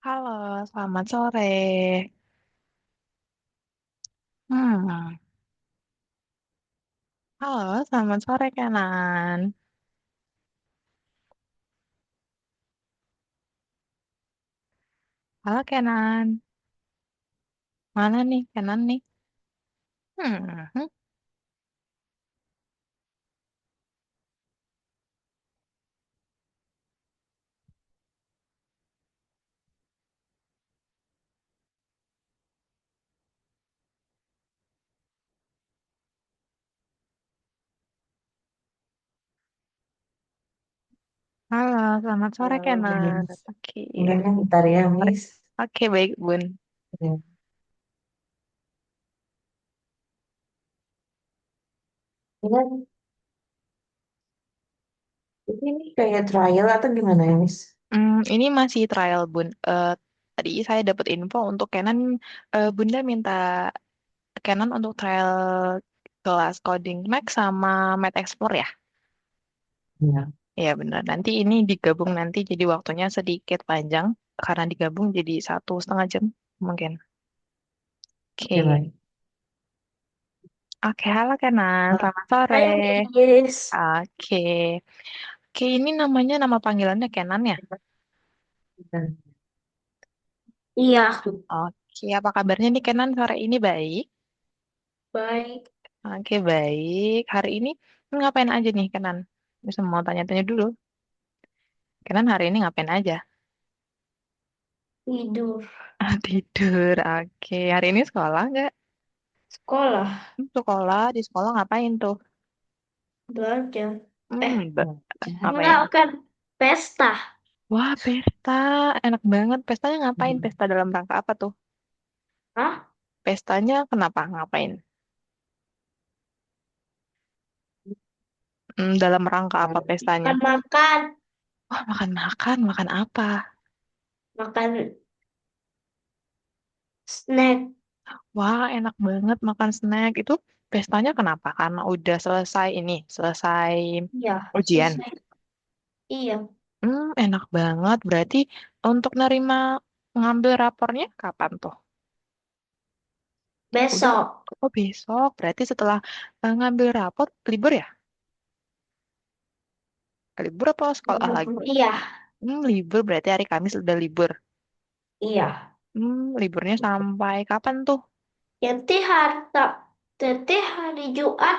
Halo, selamat sore. Hmm, halo, selamat sore Kenan. Halo Kenan, mana nih Kenan nih? Hmm, halo, selamat sore Halo, Kenan. Miss. Oke, Sebenarnya bentar ya, sore. Miss. Oke, baik Bun. Ya. Ini kan, ini kayak trial atau gimana ya, Miss? Ini masih trial Bun. Tadi saya dapat info untuk Kenan. Bunda minta Kenan untuk trial kelas coding Max sama Math Explore ya? Ya, Iya benar. Nanti ini digabung nanti jadi waktunya sedikit panjang karena digabung jadi 1,5 jam mungkin. oke Oke. baik. Oke, halo Kenan. Selamat sore. Hai, Miss. Oke. Oke, ini namanya nama panggilannya Kenan ya? Iya, Oke, apa kabarnya nih Kenan sore ini baik? baik. Oke, baik. Hari ini ngapain aja nih Kenan? Bisa mau tanya-tanya dulu. Kenan hari ini ngapain aja? Tidur. Tidur. Oke, hari ini sekolah nggak? Sekolah. Sekolah, di sekolah ngapain tuh? Belajar. Hmm, be- Enggak, Ngapain? kan pesta. Wah, pesta. Enak banget. Pestanya ngapain? Hmm. Pesta dalam rangka apa tuh? Hah? Pestanya kenapa? Ngapain? Dalam rangka apa pestanya? Makan-makan. Wah, makan-makan. Makan apa? Makan snack. Wah, enak banget makan snack. Itu pestanya kenapa? Karena udah selesai ini. Selesai Iya, ujian. selesai. Iya, Enak banget. Berarti untuk nerima ngambil rapornya kapan tuh? Udah. besok. Oh, besok. Berarti setelah ngambil rapor, libur ya? Libur apa sekolah lagi? Iya, Libur berarti hari Kamis udah libur. iya. Liburnya sampai kapan tuh? Nanti hari Jumat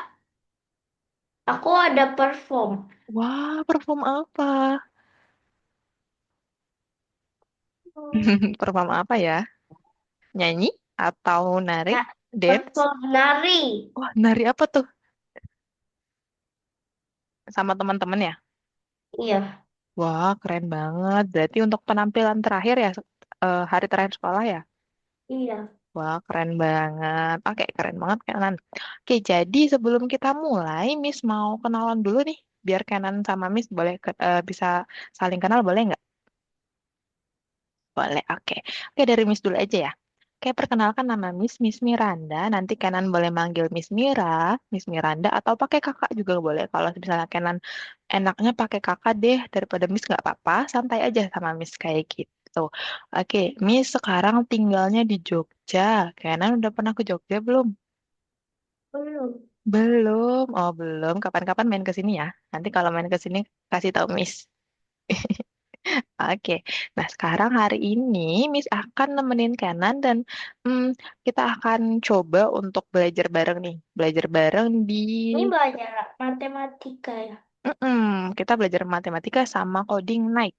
aku ada perform. Wah, perform apa? Perform apa ya? Nyanyi atau nari? Ya, Dance? perform nari. Wah, nari apa tuh? Sama teman-teman ya? Iya, Wah, keren banget. Berarti untuk penampilan terakhir ya, hari terakhir sekolah ya? iya. Wah, keren banget. Oke, keren banget Kenan. Oke, jadi sebelum kita mulai, Miss mau kenalan dulu nih. Biar Kenan sama Miss boleh bisa saling kenal, boleh nggak? Boleh, oke. Oke, dari Miss dulu aja ya. Oke, perkenalkan nama Miss Miranda. Nanti Kenan boleh manggil Miss Mira, Miss Miranda, atau pakai kakak juga boleh. Kalau misalnya Kenan enaknya pakai kakak deh, daripada Miss nggak apa-apa, santai aja sama Miss kayak gitu. Oke, Miss sekarang tinggalnya di Jogja. Kenan udah pernah ke Jogja belum? Belum. Belum. Oh, belum. Kapan-kapan main ke sini ya. Nanti kalau main ke sini kasih tahu Miss. Oke, nah sekarang hari ini Miss akan nemenin Kenan dan hmm, kita akan coba untuk belajar bareng nih. Belajar bareng di... Ini belajar matematika ya. Kita belajar matematika sama coding night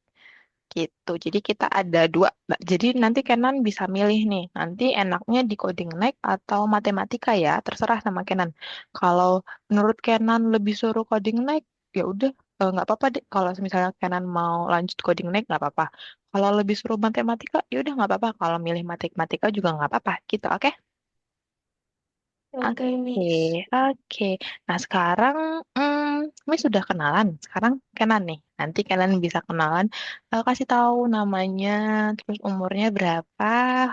gitu. Jadi kita ada dua. Jadi nanti Kenan bisa milih nih. Nanti enaknya di coding night atau matematika ya. Terserah sama Kenan. Kalau menurut Kenan lebih suruh coding night, ya udah nggak apa-apa deh. Kalau misalnya Kenan mau lanjut coding night nggak apa-apa. Kalau lebih suruh matematika, ya udah nggak apa-apa. Kalau milih matematika juga nggak apa-apa. Gitu, oke? Oke, Oke, Miss. oke. Nah, sekarang Miss sudah kenalan. Sekarang Kenan nih. Nanti Kenan bisa kenalan. Kasih tahu namanya, terus umurnya berapa,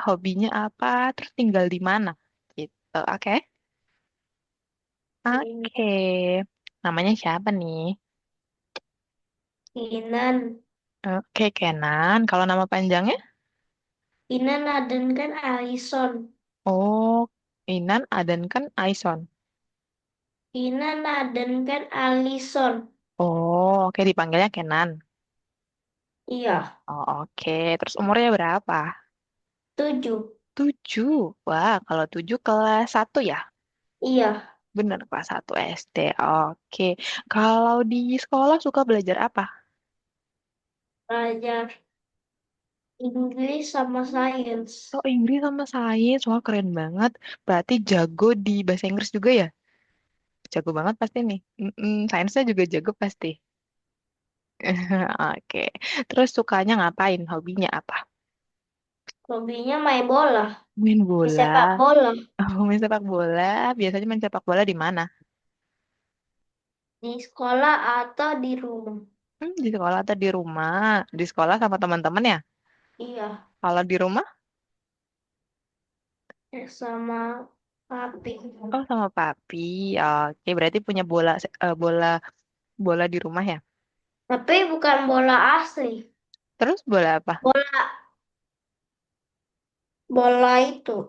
hobinya apa, terus tinggal di mana. Gitu, oke? Oke, Oke. Miss. Namanya siapa nih? Kinan. Oke, Kenan. Kalau nama panjangnya? Ina Naden kan Alison. Oh, Inan, Adan kan Aison. Ina Naden kan Alison. Oh, oke dipanggilnya Kenan. Iya, Oh, oke. Terus umurnya berapa? 7. 7. Wah, kalau 7 kelas 1 ya? Iya, Bener, kelas 1 SD. Oke. Kalau di sekolah suka belajar apa? belajar Inggris sama sains. Oh, Inggris sama sains. Wah, keren banget. Berarti jago di bahasa Inggris juga ya? Jago banget pasti nih. Sainsnya juga jago pasti. Oke. Terus sukanya ngapain? Hobinya apa? Hobinya main bola, Main main bola. sepak bola Oh, main sepak bola. Biasanya main sepak bola di mana? di sekolah atau di rumah. Di sekolah atau di rumah? Di sekolah sama teman-teman ya? Iya, Kalau di rumah? sama papi. Oh, sama papi. Oke, berarti punya bola bola di rumah ya? Tapi bukan bola asli, Terus bola apa? bola bola itu.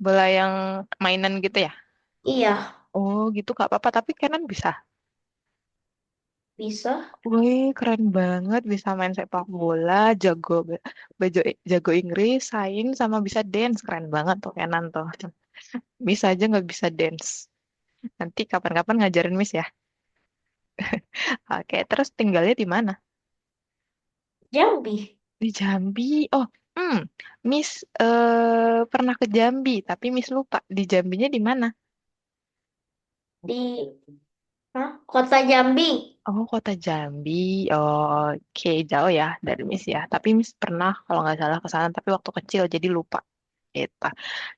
Bola yang mainan gitu ya? Iya, Oh, gitu gak apa-apa. Tapi kanan bisa. bisa. Wih, keren banget bisa main sepak bola, jago Inggris, sains, sama bisa dance. Keren banget tuh Kenan tuh. Miss aja nggak bisa dance. Nanti kapan-kapan ngajarin Miss ya. Oke, terus tinggalnya di mana? Jambi Di Jambi. Oh, hmm, Miss pernah ke Jambi, tapi Miss lupa di Jambinya di mana? di hah? Kota Jambi. Oh, kota Jambi. Oh, oke, jauh ya dari Miss ya. Tapi Miss pernah kalau nggak salah ke sana, tapi waktu kecil jadi lupa. Gitu.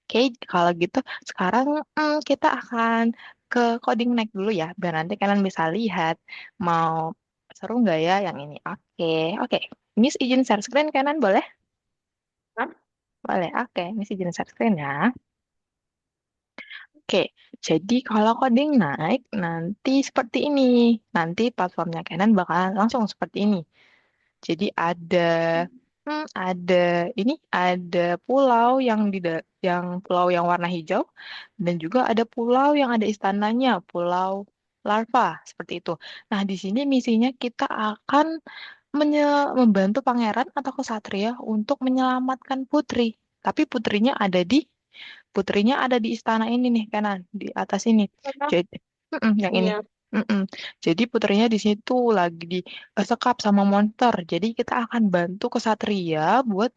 Oke, kalau gitu sekarang kita akan ke coding next dulu ya, biar nanti kalian bisa lihat mau seru nggak ya yang ini. Oke, oke. Miss izin share screen kanan boleh? Hah? Boleh. Oke, Miss izin share screen ya. Oke, jadi kalau coding naik nanti seperti ini. Nanti platformnya Canon bakalan langsung seperti ini. Jadi ada ini ada pulau yang pulau yang warna hijau dan juga ada pulau yang ada istananya, Pulau Larva seperti itu. Nah, di sini misinya kita akan membantu pangeran atau kesatria untuk menyelamatkan putri. Tapi putrinya ada di istana ini nih, kanan di atas ini. Apa? Jadi, yang ini. Iya, Mm-mm. Jadi putrinya di situ lagi sekap sama monster. Jadi kita akan bantu kesatria buat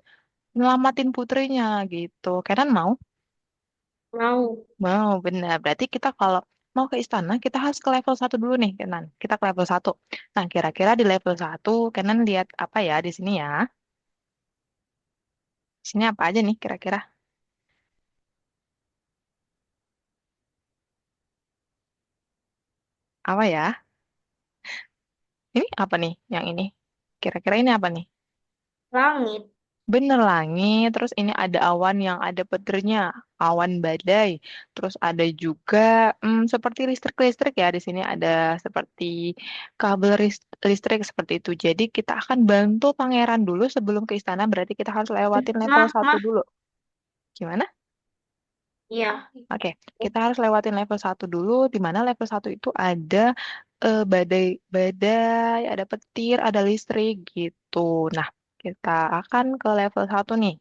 nyelamatin putrinya gitu. Kenan mau? mau. Mau, benar. Berarti kita kalau mau ke istana, kita harus ke level 1 dulu nih, Kenan. Kita ke level 1. Nah, kira-kira di level 1, Kenan lihat apa ya di sini ya? Di sini apa aja nih kira-kira? Apa ya? Ini apa nih yang ini? Kira-kira ini apa nih? Langit. Bener langit, terus ini ada awan yang ada petirnya, awan badai. Terus ada juga seperti listrik-listrik ya, di sini ada seperti kabel listrik seperti itu. Jadi kita akan bantu pangeran dulu sebelum ke istana, berarti kita harus lewatin level Mah, satu mah. dulu. Gimana? Iya. Oke, kita harus lewatin level 1 dulu, di mana level 1 itu ada badai, ada petir, ada listrik gitu. Nah, kita akan ke level 1 nih.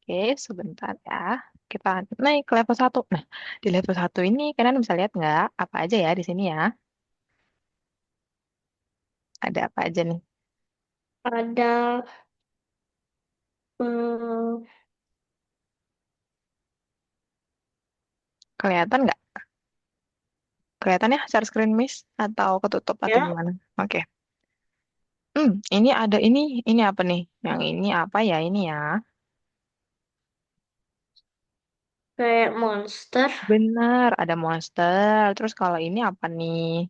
Oke, sebentar ya. Kita naik ke level 1. Nah, di level 1 ini kalian bisa lihat nggak apa aja ya di sini ya? Ada apa aja nih? Ada hmm, Kelihatan nggak? Kelihatan ya share screen Miss atau ketutup atau ya gimana? Oke. Ini ada ini apa nih? Yang ini apa ya ini ya? kayak monster, Benar, ada monster. Terus kalau ini apa nih?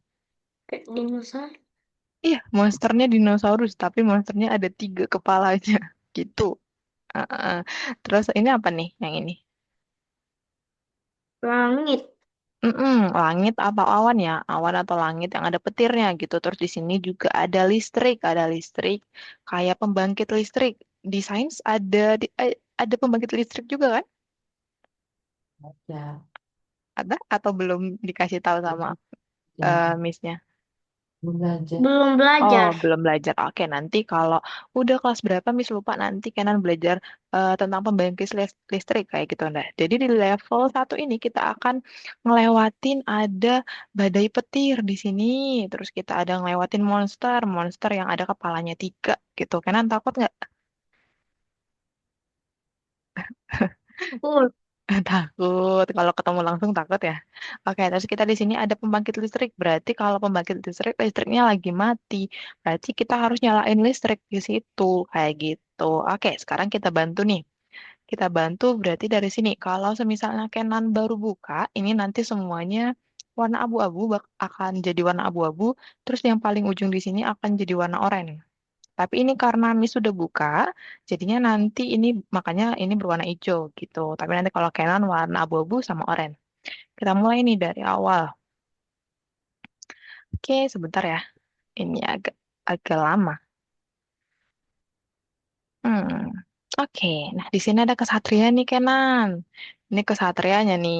kayak dinosaurus. Iya, monsternya dinosaurus, tapi monsternya ada 3 kepalanya, gitu. Heeh. Terus ini apa nih? Yang ini? Langit. Langit atau awan ya, awan atau langit yang ada petirnya gitu. Terus di sini juga ada listrik kayak pembangkit listrik di sains ada pembangkit listrik juga kan? Ya, Ada atau belum dikasih tahu sama ya, Miss-nya? belajar. Belum Oh, belajar. belum belajar. Oke, nanti kalau udah kelas berapa, Miss lupa, nanti Kenan belajar tentang pembangkit listrik kayak gitu. Nah, jadi di level satu ini kita akan ngelewatin ada badai petir di sini. Terus kita ada ngelewatin monster, monster yang ada kepalanya tiga gitu. Kenan takut nggak? Full. Takut. Kalau ketemu langsung takut ya. Oke, terus kita di sini ada pembangkit listrik. Berarti kalau pembangkit listrik, listriknya lagi mati. Berarti kita harus nyalain listrik di situ. Kayak gitu. Oke, sekarang kita bantu nih. Kita bantu berarti dari sini. Kalau semisalnya Canon baru buka, ini nanti semuanya warna abu-abu akan jadi warna abu-abu. Terus yang paling ujung di sini akan jadi warna oranye. Tapi ini karena Miss sudah buka, jadinya nanti ini makanya ini berwarna hijau gitu. Tapi nanti kalau Canon warna abu-abu sama oranye. Kita mulai nih dari awal. Oke, sebentar ya. Ini agak agak lama. Hmm. Oke, nah di sini ada kesatria nih Kenan. Ini kesatrianya nih.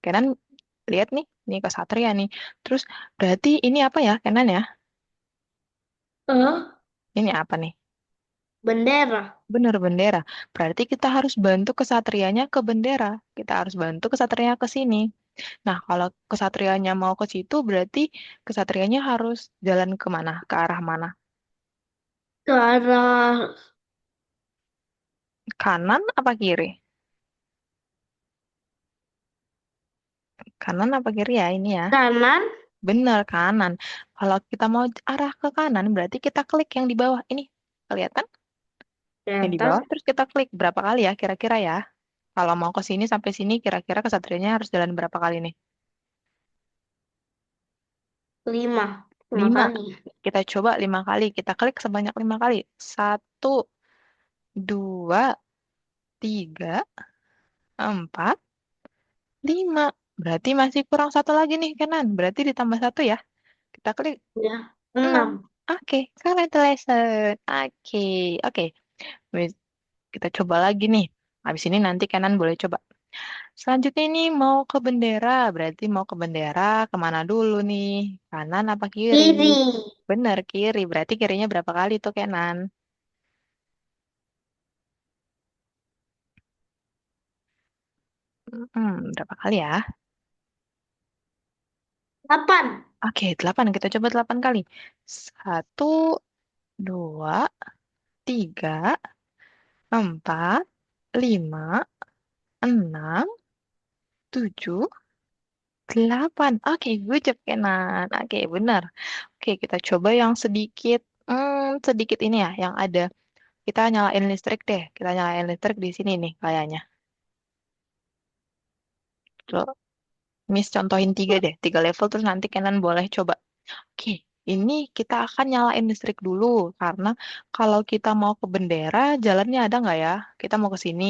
Kenan lihat nih, ini kesatria nih. Terus berarti ini apa ya Kenan ya? Eh, Ini apa nih? bendera. Bener bendera. Berarti kita harus bantu kesatrianya ke bendera. Kita harus bantu kesatrianya ke sini. Nah, kalau kesatrianya mau ke situ, berarti kesatrianya harus jalan ke mana? Ke arah mana? Ke arah Kanan apa kiri? Kanan apa kiri ya ini ya? kanan, Bener kanan. Kalau kita mau arah ke kanan, berarti kita klik yang di bawah. Ini kelihatan? Yang di bawah, kelihatan terus kita klik berapa kali ya kira-kira ya? Kalau mau ke sini sampai sini, kira-kira kesatrianya harus jalan berapa kali nih? 5. 5 Lima. kali. Kita coba 5 kali. Kita klik sebanyak 5 kali. Satu, dua, tiga, empat, lima. Berarti masih kurang satu lagi nih kanan. Berarti ditambah satu ya. Kita klik Ya, 6. 6. Oke, correct lesson. Oke, oke. Wis, kita coba lagi nih. Habis ini nanti kanan boleh coba. Selanjutnya ini mau ke bendera. Berarti mau ke bendera kemana dulu nih? Kanan apa kiri? Kiri. Bener, kiri. Berarti kirinya berapa kali tuh kanan? Berapa kali ya? 8. Oke, 8. Kita coba 8 kali. Satu, dua, tiga, empat, lima, enam, tujuh, delapan. Oke, good job, Kenan. Oke, benar. Oke, kita coba yang sedikit, sedikit ini ya, yang ada. Kita nyalain listrik deh. Kita nyalain listrik di sini nih, kayaknya. Tuh, Miss contohin 3 deh, 3 level, terus nanti Kenan boleh coba. Oke, ini kita akan nyalain listrik dulu, karena kalau kita mau ke bendera, jalannya ada nggak ya? Kita mau ke sini.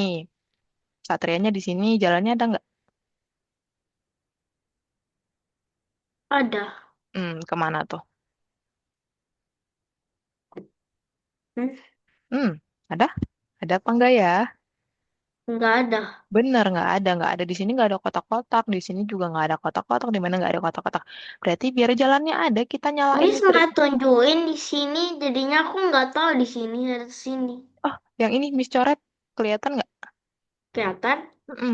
Satrianya di sini, jalannya ada nggak? Ada. Kemana tuh? Hmm, Hmm, ada? Ada apa enggak ya? nggak ada. Bener, nggak ada di sini nggak ada kotak-kotak, di sini juga nggak ada kotak-kotak, di mana nggak ada kotak-kotak. Berarti biar jalannya ada, kita nyalain Miss listrik. nggak tunjukin di sini, jadinya aku nggak tahu di sini ada sini. Oh, yang ini Miss coret, kelihatan nggak? Kelihatan? Mm-mm.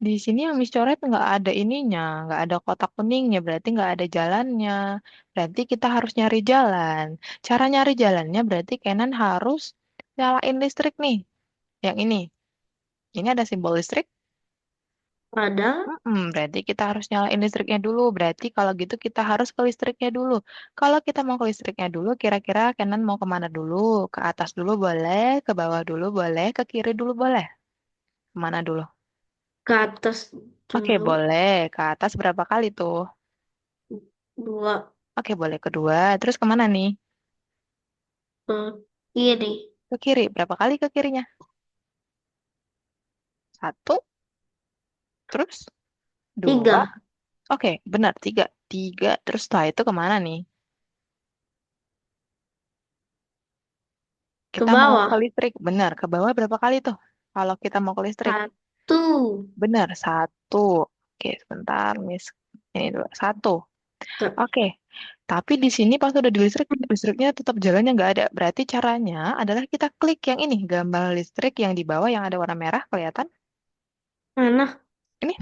Di sini yang Miss coret nggak ada ininya, nggak ada kotak kuningnya, berarti nggak ada jalannya. Berarti kita harus nyari jalan. Cara nyari jalannya berarti Kenan harus nyalain listrik nih. Yang ini. Ini ada simbol listrik. Ada. Berarti kita harus nyalain listriknya dulu. Berarti kalau gitu kita harus ke listriknya dulu. Kalau kita mau ke listriknya dulu, kira-kira Kenan mau kemana dulu? Ke atas dulu boleh, ke bawah dulu boleh, ke kiri dulu boleh. Kemana dulu? Ke atas Oke, dulu. boleh. Ke atas berapa kali tuh? 2. Oke, boleh kedua. Terus kemana nih? Ke kiri. Ke kiri. Berapa kali ke kirinya? Satu, terus dua. 3. Oke, benar. Tiga. Tiga. Terus setelah itu kemana nih? Ke Kita mau ke bawah. listrik. Benar, ke bawah berapa kali tuh? Kalau kita mau ke listrik. Satu. Benar, satu. Oke, sebentar, Miss. Ini dulu, satu. Ke- Oke, tapi di sini pas udah di listrik, listriknya tetap jalannya nggak ada. Berarti caranya adalah kita klik yang ini, gambar listrik yang di bawah yang ada warna merah, kelihatan? Mana? Ini,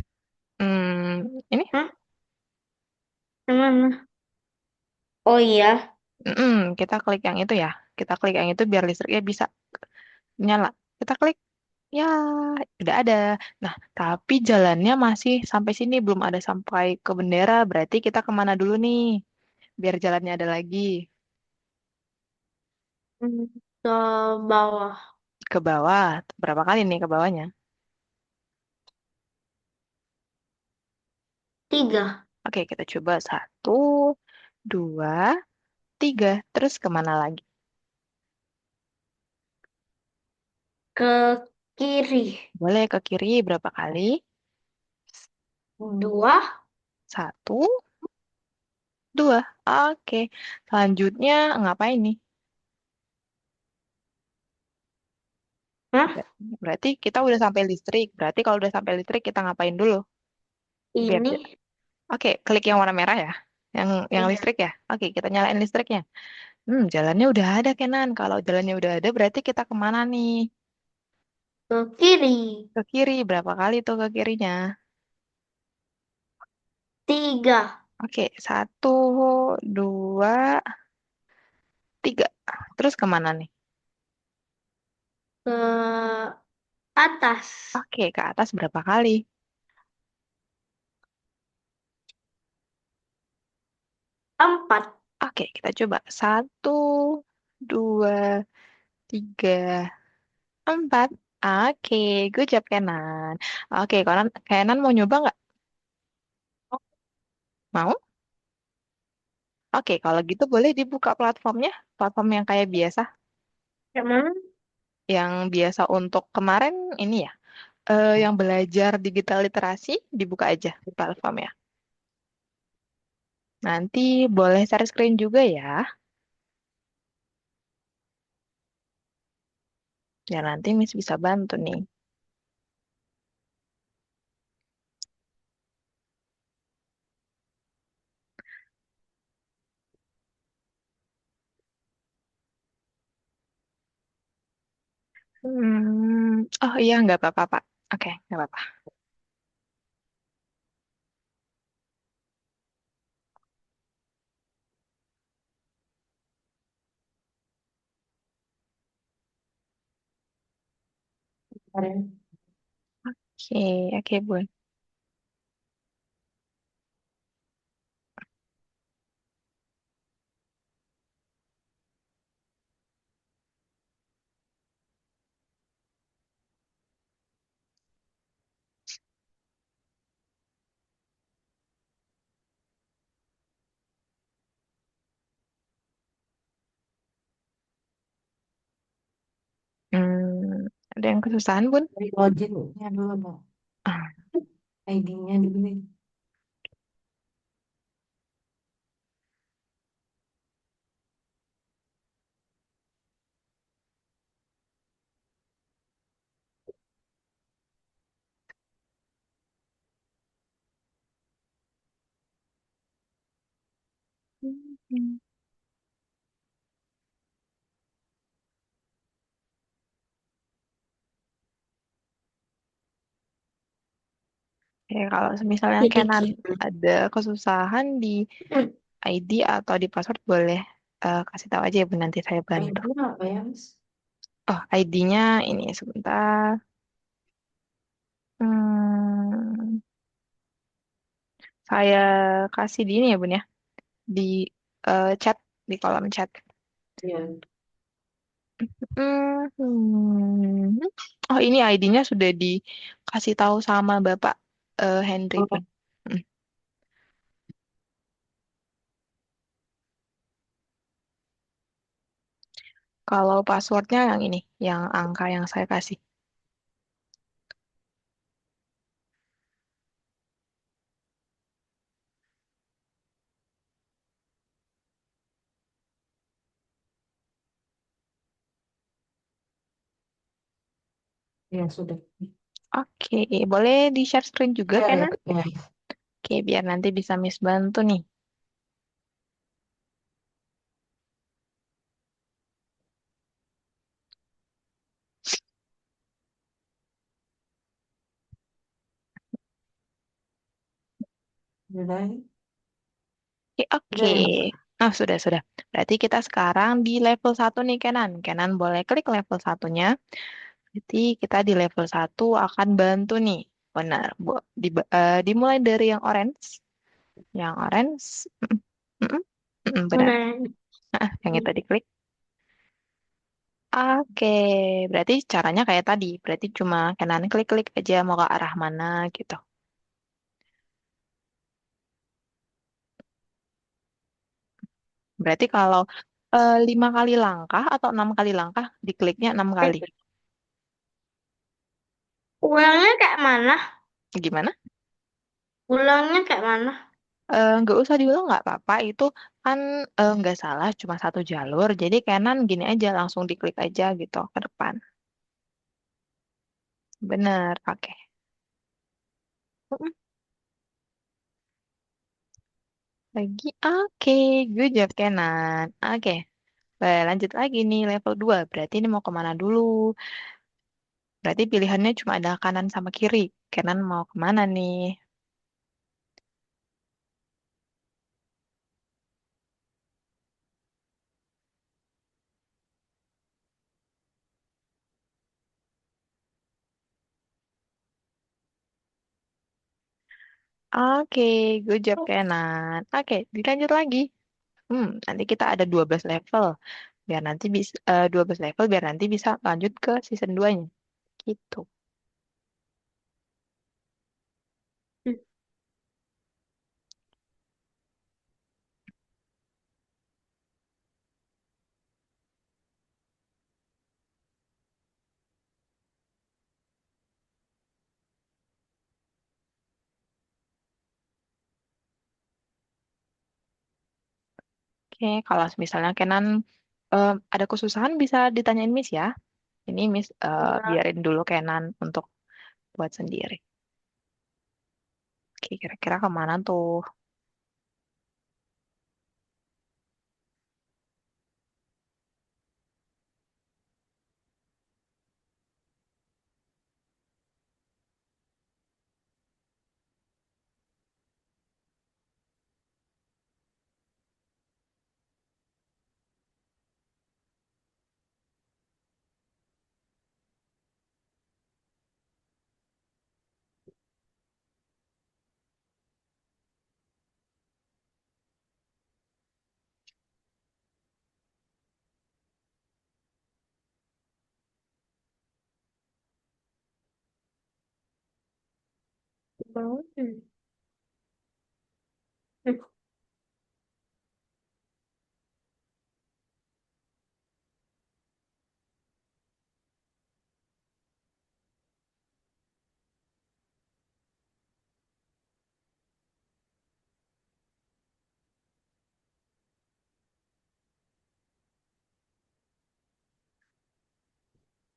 ini. Hah? Yang mana? Oh iya. Kita klik yang itu ya. Kita klik yang itu biar listriknya bisa nyala. Kita klik, ya udah ada. Nah, tapi jalannya masih sampai sini, belum ada sampai ke bendera. Berarti kita kemana dulu nih? Biar jalannya ada lagi. Hmm, Ke bawah. Ke bawah. Berapa kali nih ke bawahnya? Tiga. Oke, kita coba. Satu, dua, tiga. Terus kemana lagi? Ke kiri. Boleh ke kiri berapa kali? Dua. Satu, dua. Oke. Selanjutnya ngapain nih? Hah? Berarti kita udah sampai listrik. Berarti kalau udah sampai listrik kita ngapain dulu? Biar Ini. Oke, klik yang warna merah ya. Yang Iya. listrik ya. Oke, kita nyalain listriknya. Jalannya udah ada, Kenan. Kalau jalannya udah ada, berarti kita kemana nih? Ke kiri. Ke kiri. Berapa kali tuh ke kirinya? Tiga. Oke, satu, dua, tiga. Terus kemana nih? Ke atas. Oke, ke atas berapa kali? Empat. Oke, kita coba. Satu, dua, tiga, empat. Oke, good job, Kenan. Oke, Kenan mau nyoba nggak? Mau? Oke, kalau gitu boleh dibuka platformnya. Platform yang kayak biasa. Yang mana? Yang biasa untuk kemarin ini ya. Yang belajar digital literasi, dibuka aja platformnya. Nanti boleh share screen juga ya. Ya nanti Miss bisa bantu nih. Oh iya, nggak apa-apa, Pak. Oke, nggak apa-apa. Kemarin Oke, oke, Bun. Ada yang kesusahan, Bun? dari login-nya dulu, Mbak. Ah, ID-nya dulu nih. hmm. Oke, kalau misalnya Kenan Dikit. ada kesusahan di ID atau di password, boleh kasih tahu aja ya, Bun. Nanti saya bantu. ID-nya apa ya, Mas? Oh, ID-nya ini sebentar. Hmm, saya kasih di ini ya, Bun ya. Di chat, di kolom chat. Iya. Hmm. Oh, ini ID-nya sudah dikasih tahu sama Bapak Henry, Oh, Bun. Hmm. Kalau passwordnya yang ini, yang angka yang saya kasih. Ya sudah. Oke, boleh di-share screen juga, Ya, ya, Kenan? ya. Oke, biar nanti bisa Miss bantu nih. Sudah, ya? Oke, Sudah oke. ya. Nah, sudah. Berarti kita sekarang di level satu nih, Kenan. Kenan boleh klik level satunya. Jadi kita di level satu akan bantu nih. Benar. Dimulai dari yang orange. Yang orange. Mm, mm, benar. Mana? Yang itu diklik. Oke, berarti caranya kayak tadi. Berarti cuma Kenan klik-klik aja mau ke arah mana gitu. Berarti kalau 5 kali langkah atau 6 kali langkah, dikliknya 6 kali. Eh, ulangnya kayak mana? Gimana? Ulangnya kayak mana? Nggak usah diulang nggak apa-apa. Itu kan nggak salah, cuma satu jalur. Jadi kanan gini aja, langsung diklik aja gitu ke depan. Bener, pakai. Mm, Lagi, oke, good job Kenan. Oke, lanjut lagi nih level 2. Berarti ini mau kemana dulu? Berarti pilihannya cuma ada kanan sama kiri. Kenan mau kemana nih? Oke, good job Kenan. Oke, dilanjut lagi. Nanti kita ada 12 level. Biar nanti bisa 12 level biar nanti bisa lanjut ke season 2-nya. Gitu. Oke, kalau misalnya Kenan ada kesusahan bisa ditanyain Miss ya. Ini Miss Iya. biarin dulu Kenan untuk buat sendiri. Oke, kira-kira kemana tuh? Hmm.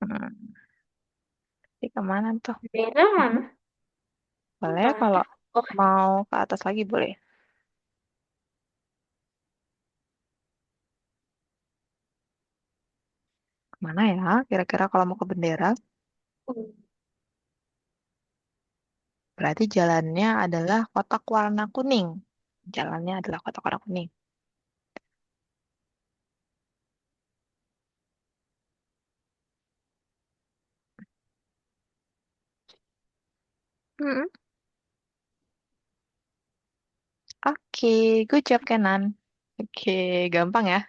Hmm, Jadi kemana tuh? Beda Mhm. mana? Boleh Nggak kalau ada. Oh, mau ke atas lagi boleh. Kemana ya? Kira-kira kalau mau ke bendera, berarti jalannya adalah kotak warna kuning. Jalannya adalah kotak warna kuning. Mm-mm. Oke, good job Kenan. Oke, gampang ya.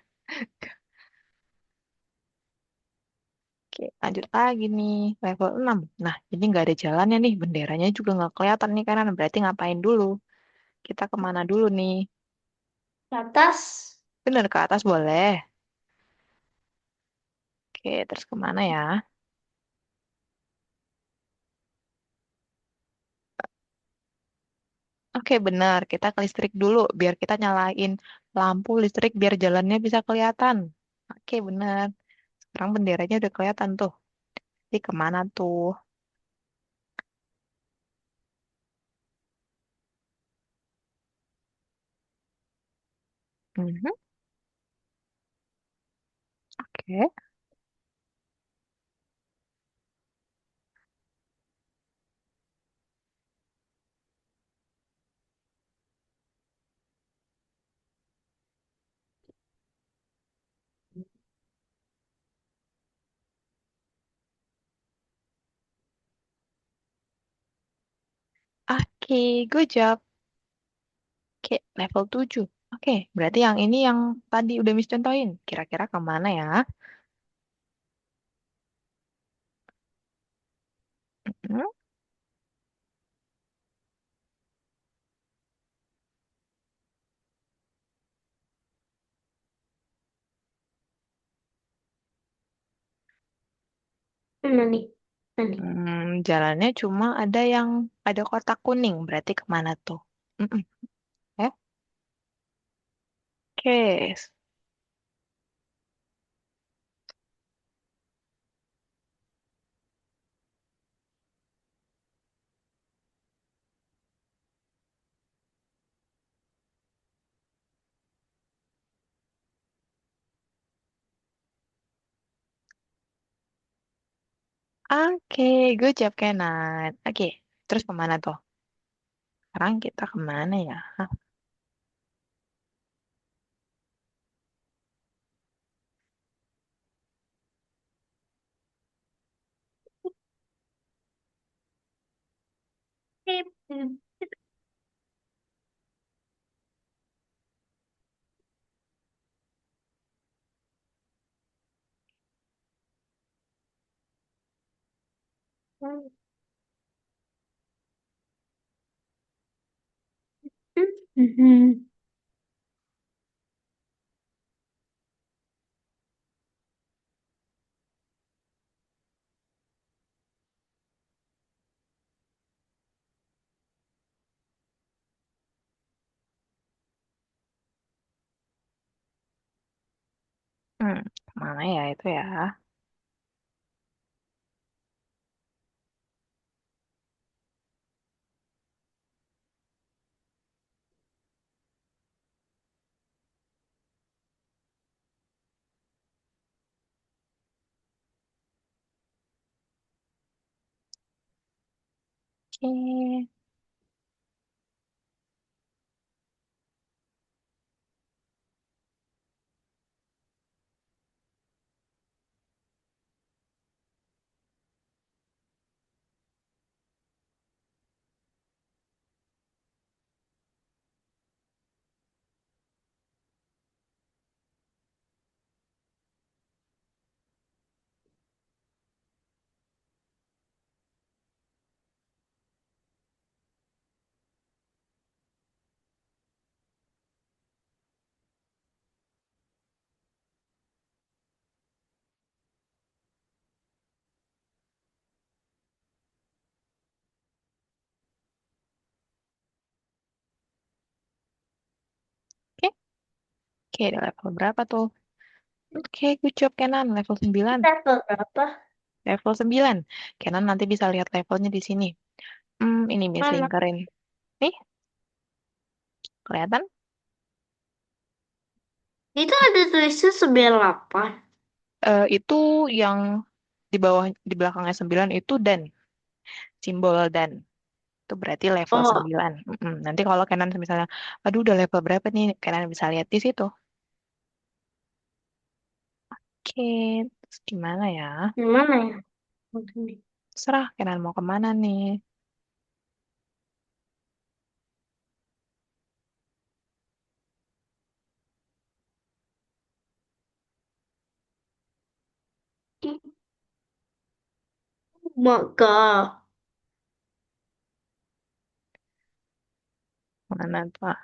Oke, lanjut lagi nih, level 6. Nah, ini nggak ada jalannya nih, benderanya juga nggak kelihatan nih kanan. Berarti ngapain dulu? Kita kemana dulu nih? ke atas. Bener, ke atas boleh. Oke, terus kemana ya? Oke, bener. Kita ke listrik dulu, biar kita nyalain lampu listrik, biar jalannya bisa kelihatan. Oke, bener. Sekarang benderanya udah kelihatan tuh. Jadi kemana tuh? Mhm, oke. Oke, good job. Oke, level 7. Oke, berarti yang ini yang tadi udah Miss contohin. Kira-kira kemana ya? Hmm, Mana nih? Mana nih? jalannya cuma ada kotak kuning. Berarti kemana tuh? Mm-mm. Ya, oke. Oke, good job Kenan. Oke, terus kemana tuh? Sekarang kita kemana ya? Hah, Mhm. hmm, kemana ya itu ya? Oke, oke, oke, ada level berapa tuh? Oke, good job Kenan, level 9. Level berapa? Level 9. Kenan nanti bisa lihat levelnya di sini. Ini Miss Mana? lingkarin. Nih, kelihatan? Itu ada tulisan 98. Itu yang di bawah, di belakangnya 9 itu dan. Simbol dan. Itu berarti level Oh, 9. Nanti kalau Kenan misalnya, aduh udah level berapa nih? Kenan bisa lihat di situ. Oke, terus gimana ya? gimana ya? Oke. Serah Kenan mau kemana nih? Maka Mana tuh?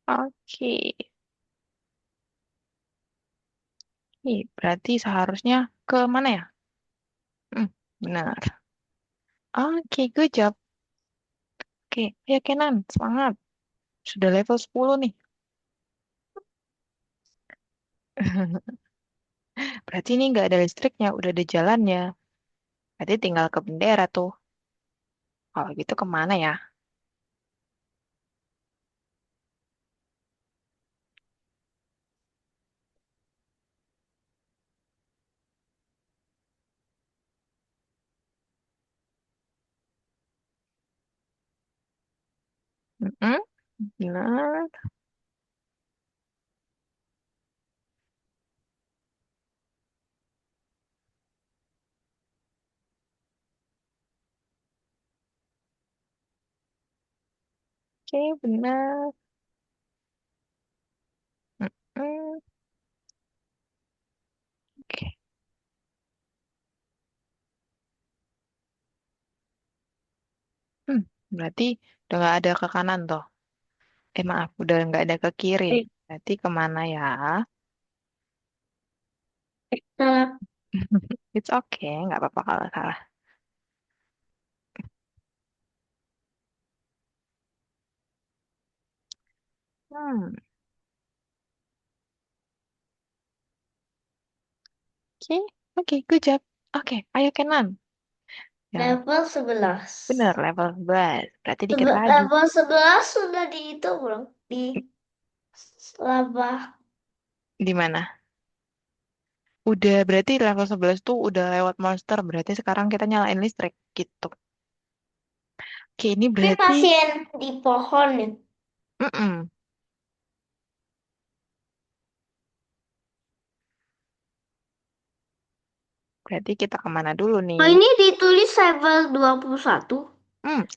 Oke. Ih, berarti seharusnya ke mana ya? Hmm, benar. Oke, good job. Oke, ya Kenan, semangat. Sudah level 10 nih. Berarti ini nggak ada listriknya, udah ada jalannya. Berarti tinggal ke bendera tuh. Kalau gitu kemana ya? Mm-mm, benar. Oke, benar. Mm-mm, oke. Hmm, berarti udah nggak ada ke kanan tuh. Maaf, udah nggak ada ke kiri. Eh, Berarti kemana ya? salah. It's okay, nggak apa-apa kalau salah. Hmm, oke, oke, good job. Oke, ayo Kenan. Yang Level 11. benar, level 11. Berarti dikit lagi. Level 11 sudah di itu belum? Di lava. Di mana? Udah, berarti level 11 tuh udah lewat monster. Berarti sekarang kita nyalain listrik gitu. Oke, ini Tapi berarti... masih di pohon ya. Mm-mm. Berarti kita kemana dulu nih? Oh, ini ditulis level 21.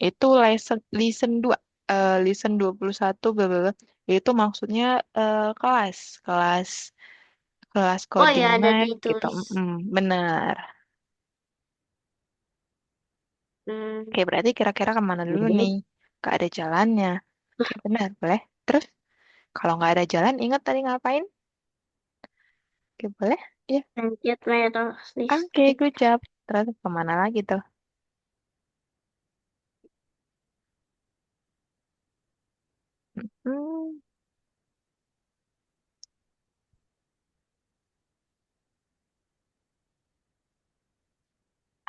Itu lesson 2. Lesson 21 bla bla bla. Itu maksudnya kelas, kelas kelas Oh coding ya, ada Mac gitu. ditulis. Benar. Hmm. Oke, berarti kira-kira kemana dulu nih? Gak ada jalannya. Oke, benar, boleh. Terus, kalau nggak ada jalan, ingat tadi ngapain? Oke, boleh? Ya. Pencet merah Oke, listrik. good job. Terus kemana lagi tuh? Hmm,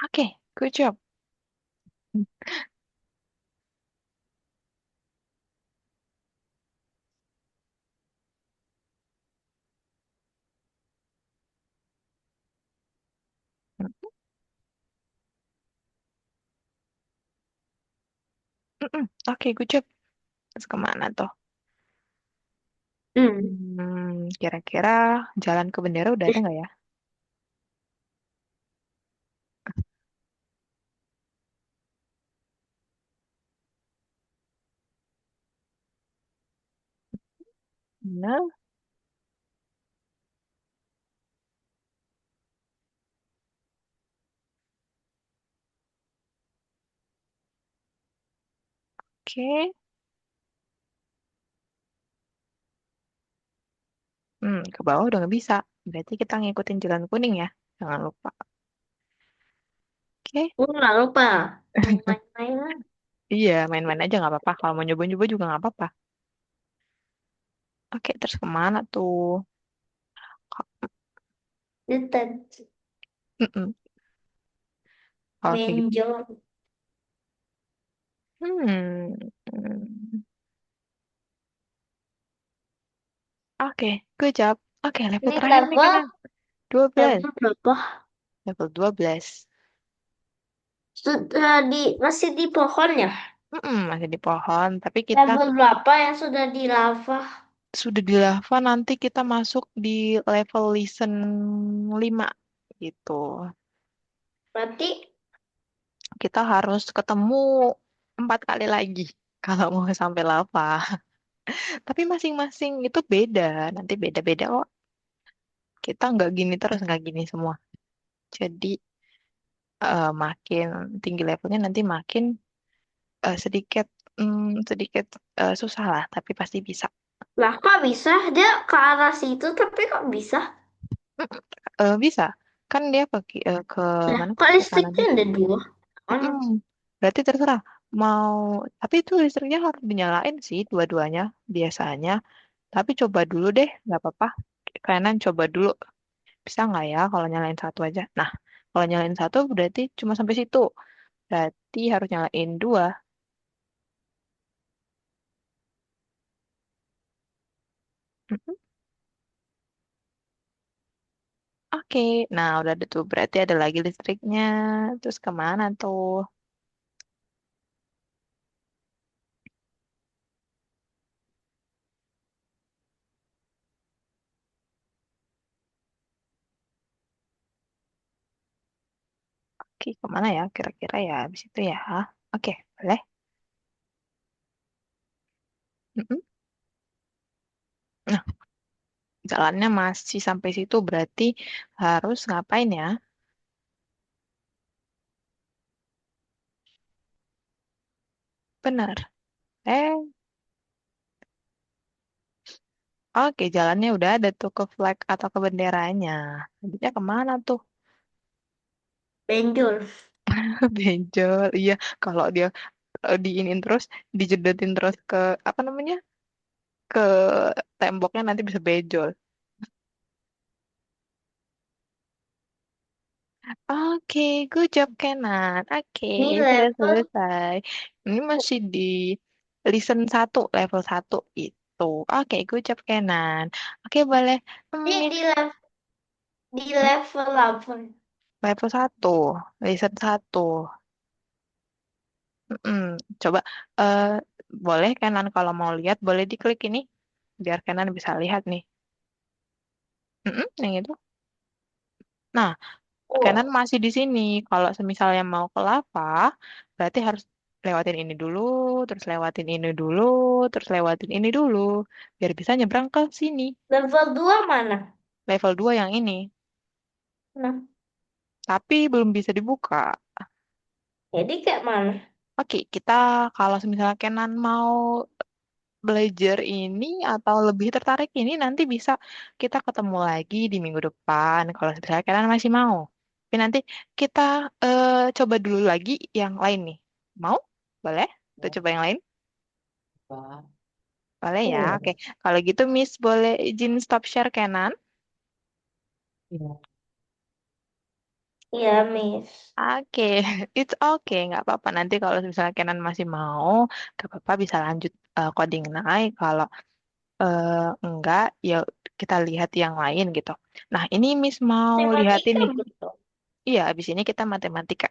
oke, good job. Oke, good job. Terus kemana tuh? Hmm. Kira-kira jalan ke bendera udah ada nggak ya? Benar. Oke. Ke bawah udah nggak bisa. Berarti kita ngikutin jalan kuning ya. Jangan lupa. Oke. Nggak lupa. Main-main lah. Iya, main-main aja nggak apa-apa. Kalau mau nyoba-nyoba juga nggak apa-apa. Oke, terus kemana tuh? Detek. Mm-mm. Oke, gitu. Benjol. Hmm. Hmm. Oke, good job. Oke, level Ini terakhir nih level kanan. 12. berapa? Level 12. Sudah masih di pohon ya? Masih di pohon, tapi kita Level berapa yang sudah di lava? sudah di lava, nanti kita masuk di level listen 5 gitu. Berarti Kita harus ketemu 4 kali lagi kalau mau sampai lava. Tapi masing-masing itu beda, nanti beda-beda kok. Kita nggak gini terus, nggak gini semua. Jadi makin tinggi levelnya nanti makin sedikit sedikit susah lah, tapi pasti bisa. Lah kok bisa? Dia ke arah situ tapi kok bisa? Bisa. Kan dia ke Lah mana? kok Ke kanan. listriknya ada dua? Mana? Mm-mm. Berarti terserah mau, tapi itu listriknya harus dinyalain sih dua-duanya biasanya. Tapi coba dulu deh, nggak apa-apa. Kanan coba dulu, bisa nggak ya kalau nyalain satu aja? Nah, kalau nyalain satu berarti cuma sampai situ. Berarti harus nyalain dua. Mm-mm. Oke, nah udah ada tuh. Berarti ada lagi listriknya. Terus kemana tuh? Oke, kemana ya? Kira-kira ya habis itu ya. Oke, boleh. Mm-mm. Nah, jalannya masih sampai situ berarti harus ngapain ya? Benar. Oke, jalannya udah ada tuh ke flag atau ke benderanya. Lanjutnya kemana tuh? Benjol. Benjol. Iya, kalau dia diinin terus, dijedotin terus ke apa namanya? Ke temboknya nanti bisa benjol. Oke, good job Kenan. Oke, Ini sudah level. selesai. Ini masih di listen satu, level satu itu. Oke, good job Kenan. Oke, boleh. Ini Miss, di level apa? level satu, listen satu. Mm, coba eh boleh Kenan kalau mau lihat boleh diklik ini biar Kenan bisa lihat nih. Yang itu. Nah, Kenan Oh, masih di sini. Kalau semisalnya mau ke lava, berarti harus lewatin ini dulu, terus lewatin ini dulu, terus lewatin ini dulu, biar bisa nyebrang ke sini. level 2 mana? Level 2 yang ini. Nah, Tapi belum bisa dibuka. jadi kayak mana? Oke, kita kalau misalnya Kenan mau belajar ini atau lebih tertarik ini nanti bisa kita ketemu lagi di minggu depan kalau misalnya kalian masih mau. Tapi nanti kita coba dulu lagi yang lain nih. Mau? Boleh? Kita coba yang lain? Pak. Boleh ya. Iya. Oke. Kalau gitu Miss boleh izin stop share Canon. Iya. Iya, Miss. Oke, it's okay, nggak apa-apa. Nanti kalau misalnya Canon masih mau, nggak apa-apa bisa lanjut coding naik. Kalau enggak, ya kita lihat yang lain gitu. Nah, ini Miss mau lihatin Matematika nih. betul. Iya, abis ini kita matematika.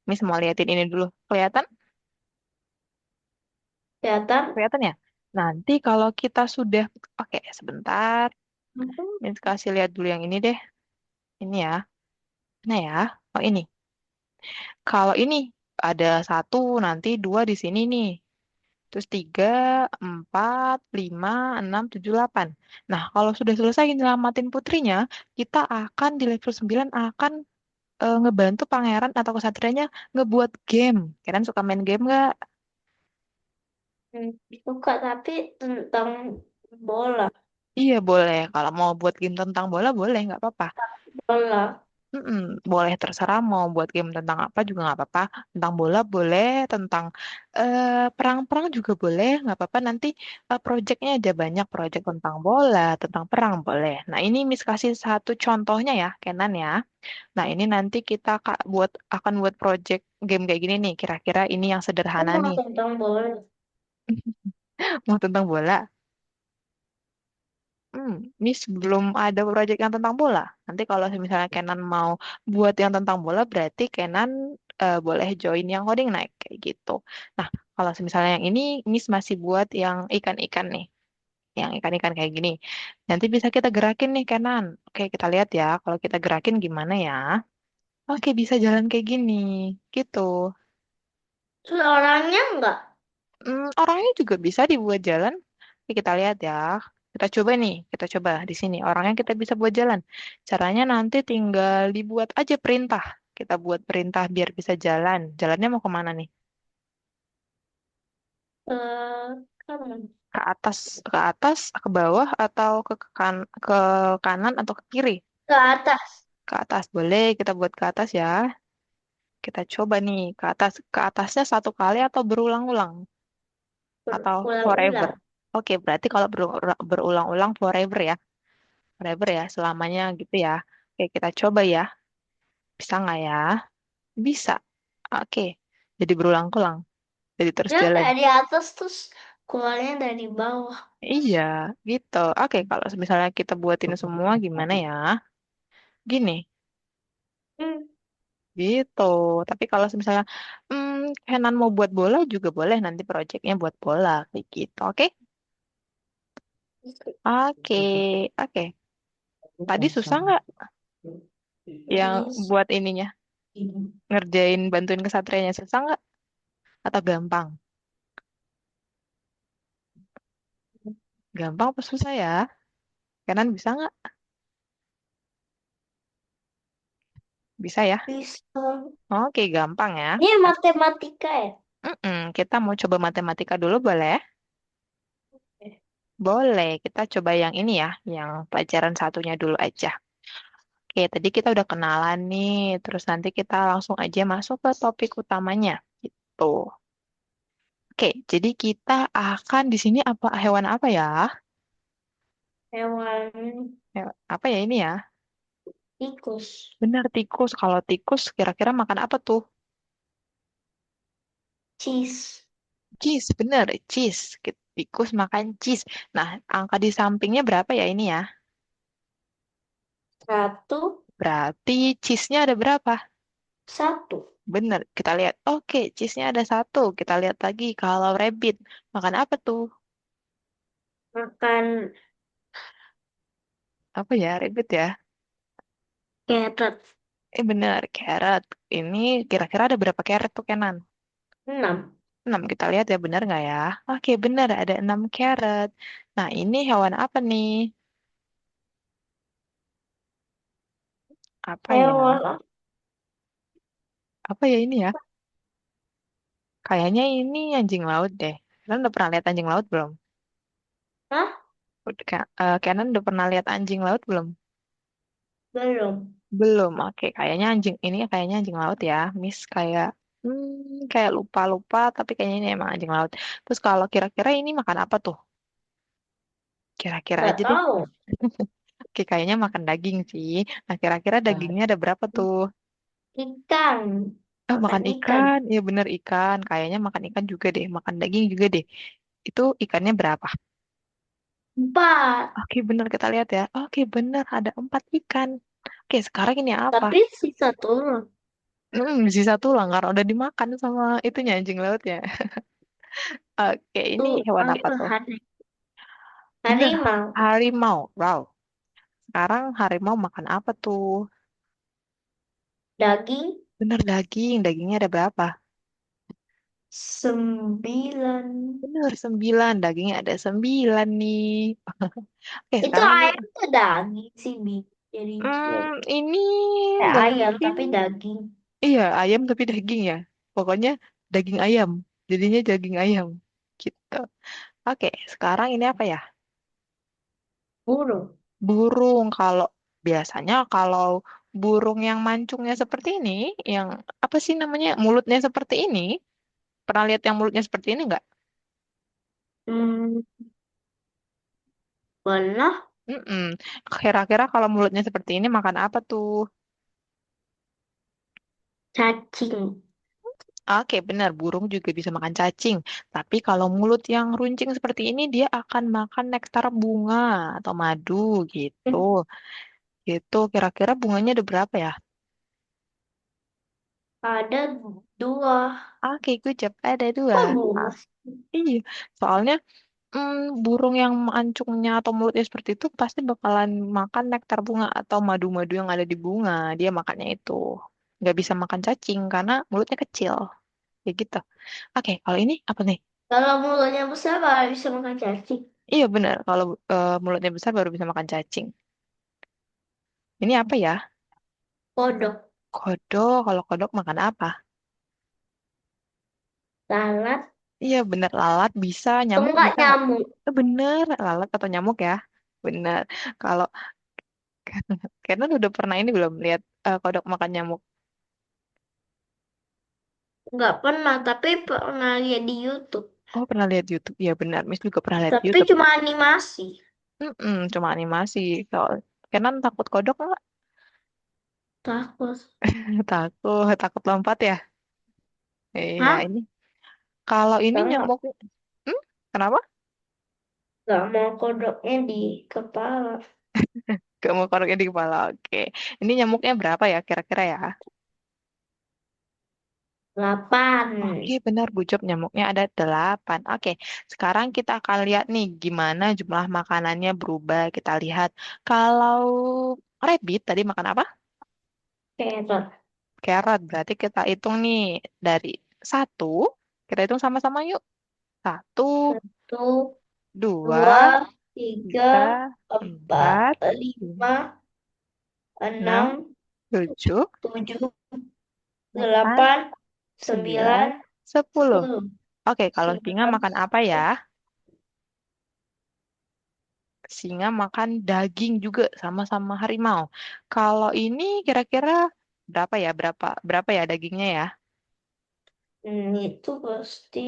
Miss mau lihatin ini dulu. Kelihatan? Kelihatan? Kelihatan ya? Nanti kalau kita sudah, oke, sebentar. Miss kasih lihat dulu yang ini deh. Ini ya. Nah ya. Oh ini. Kalau ini ada satu, nanti dua di sini nih. Terus tiga, empat, lima, enam, tujuh, delapan. Nah, kalau sudah selesai nyelamatin putrinya, kita akan di level 9 akan ngebantu pangeran atau kesatrianya ngebuat game. Kalian suka main game nggak? Hmm, suka tapi tentang bola. Iya boleh. Kalau mau buat game tentang bola boleh, nggak apa-apa. Bola. Boleh terserah mau buat game tentang apa juga nggak apa-apa. Tentang bola boleh, tentang perang-perang juga boleh, nggak apa-apa. Nanti projectnya ada banyak project tentang bola, tentang perang boleh. Nah ini Miss kasih satu contohnya ya, Kenan ya. Nah ini nanti kita akan buat project game kayak gini nih. Kira-kira ini yang Aku sederhana mau nih. tentang bola. Mau tentang bola. Miss belum ada proyek yang tentang bola. Nanti kalau misalnya Kenan mau buat yang tentang bola, berarti Kenan boleh join yang coding naik kayak gitu. Nah, kalau misalnya yang ini, Miss masih buat yang ikan-ikan nih, yang ikan-ikan kayak gini. Nanti bisa kita gerakin nih Kenan. Oke, kita lihat ya. Kalau kita gerakin gimana ya? Oke, bisa jalan kayak gini, gitu. Terus orangnya enggak? Orangnya juga bisa dibuat jalan. Oke, kita lihat ya. Kita coba nih, kita coba di sini. Orangnya kita bisa buat jalan. Caranya nanti tinggal dibuat aja perintah. Kita buat perintah biar bisa jalan. Jalannya mau kemana nih? Eh, kamu. ke atas, ke bawah, atau ke kanan atau ke kiri? Ke atas. Ke atas boleh kita buat ke atas ya. Kita coba nih ke atas. Ke atasnya satu kali atau berulang-ulang atau forever? Berulang-ulang. Oke, berarti kalau berulang-ulang forever ya. Forever ya, selamanya gitu ya. Oke, kita coba ya. Bisa nggak ya? Bisa. Oke. Jadi berulang-ulang. Jadi terus Dia jalan. dari atas terus keluarnya dari bawah. Iya, gitu. Oke, kalau misalnya kita buatin semua gimana ya? Gini, Hmm. gitu. Tapi kalau misalnya Kenan mau buat bola juga boleh nanti proyeknya buat bola kayak gitu. Oke? Oke, oke. Tadi susah nggak yang Bis. buat ininya? Ngerjain bantuin kesatrianya susah nggak? Atau gampang? Gampang apa susah ya? Kenan bisa nggak? Bisa ya? Bisa. Oke, gampang ya. Ini matematika ya? Kita mau coba matematika dulu boleh? Boleh, kita coba yang ini ya, yang pelajaran satunya dulu aja. Oke, tadi kita udah kenalan nih, terus nanti kita langsung aja masuk ke topik utamanya. Gitu. Oke, jadi kita akan di sini apa hewan apa ya? Hewan Apa ya ini ya? tikus. Benar tikus. Kalau tikus kira-kira makan apa tuh? Cheese. Cheese, bener, cheese. Tikus makan cheese. Nah, angka di sampingnya berapa ya ini ya? Satu. Berarti cheese-nya ada berapa? Satu. Bener, kita lihat. Oke, cheese-nya ada satu. Kita lihat lagi. Kalau rabbit, makan apa tuh? Makan Apa ya, rabbit ya? carrot. Bener, carrot. Ini kira-kira ada berapa carrot tuh, Kenan? 6. 6, kita lihat ya, bener nggak ya? Oke, bener, ada 6 carrot. Nah, ini hewan apa nih? Apa ya? Hewan apa? Apa ya ini ya? Kayaknya ini anjing laut deh. Kalian udah pernah lihat anjing laut belum? Hah? Kenan udah pernah lihat anjing laut belum? Belum. Belum. Oke, kayaknya kayaknya anjing laut ya. Miss kayak lupa-lupa tapi kayaknya ini emang anjing laut. Terus kalau kira-kira ini makan apa tuh? Kira-kira Nggak aja deh. tahu. Oke, kayaknya makan daging sih. Nah, kira-kira dagingnya ada berapa tuh? Ikan. Oh, Makan makan ikan. ikan. Iya bener ikan. Kayaknya makan ikan juga deh. Makan daging juga deh. Itu ikannya berapa? 4. Oke, bener kita lihat ya. Oke, bener ada 4 ikan. Oke, sekarang ini apa? Tapi sisa turun. Sisa tulang karena udah dimakan sama itunya anjing lautnya. Oke, ini Tuh hewan apa apa tuh? Bener, harimau. harimau. Wow. Sekarang harimau makan apa tuh? Daging. Bener daging. Dagingnya ada berapa? 9. Bener 9. Dagingnya ada 9 nih. Oke, Itu sekarang ini ayam tuh daging sih, Bi. Jadi, ini kayak ayam mungkin tapi daging. iya ayam tapi daging ya. Pokoknya daging ayam. Jadinya daging ayam. Gitu. Oke, sekarang ini apa ya? Burung. Burung. Biasanya kalau burung yang mancungnya seperti ini, yang apa sih namanya? Mulutnya seperti ini. Pernah lihat yang mulutnya seperti ini nggak? Hmm, Pernah. Mm-mm. Kira-kira kalau mulutnya seperti ini makan apa tuh? Cacing. Oke, benar. Burung juga bisa makan cacing. Tapi kalau mulut yang runcing seperti ini, dia akan makan nektar bunga atau madu gitu. Gitu. Kira-kira bunganya ada berapa ya? Ada 2. Oke, good job. Ada 2. Kok dua Ah, sih? iya. Soalnya burung yang mancungnya atau mulutnya seperti itu pasti bakalan makan nektar bunga atau madu-madu yang ada di bunga. Dia makannya itu. Nggak bisa makan cacing karena mulutnya kecil. Ya gitu. Oke, kalau ini apa nih? Kalau mulutnya besar baru bisa makan cacing. Iya benar, kalau mulutnya besar baru bisa makan cacing. Ini apa ya? Kodok. Kodok. Kalau kodok makan apa? Lalat. Iya bener, lalat bisa, Atau nyamuk enggak bisa nggak? nyamuk? Bener, lalat atau nyamuk ya. Bener. Kalau Kenan udah pernah ini belum lihat kodok makan nyamuk? Enggak pernah, tapi pernah lihat di YouTube. Oh, pernah lihat YouTube. Iya benar, Miss juga pernah lihat Tapi YouTube. cuma animasi. Cuma animasi. Kalau Kenan takut kodok nggak? Takut. Takut lompat ya? Iya, Hah? ini. Kalau ini Enggak, nyamuk, hmm? Kenapa? enggak mau kodoknya di kepala. Gak mau kodoknya di kepala. Oke. Ini nyamuknya berapa ya kira-kira ya? 8. Oke, benar Bu Job. Nyamuknya ada 8. Oke, sekarang kita akan lihat nih gimana jumlah makanannya berubah. Kita lihat. Kalau rabbit tadi makan apa? Carrot. Carrot. Berarti kita hitung nih dari satu. Kita hitung sama-sama yuk. Satu, 1, dua, 2, 3, tiga, 4, empat, 5, enam, 6, tujuh, 7, delapan, 8, sembilan, 9, sepuluh. 10. Oke, kalau singa 11, makan apa ya? Singa makan daging juga sama-sama harimau. Kalau ini kira-kira berapa ya? Berapa ya dagingnya ya? itu pasti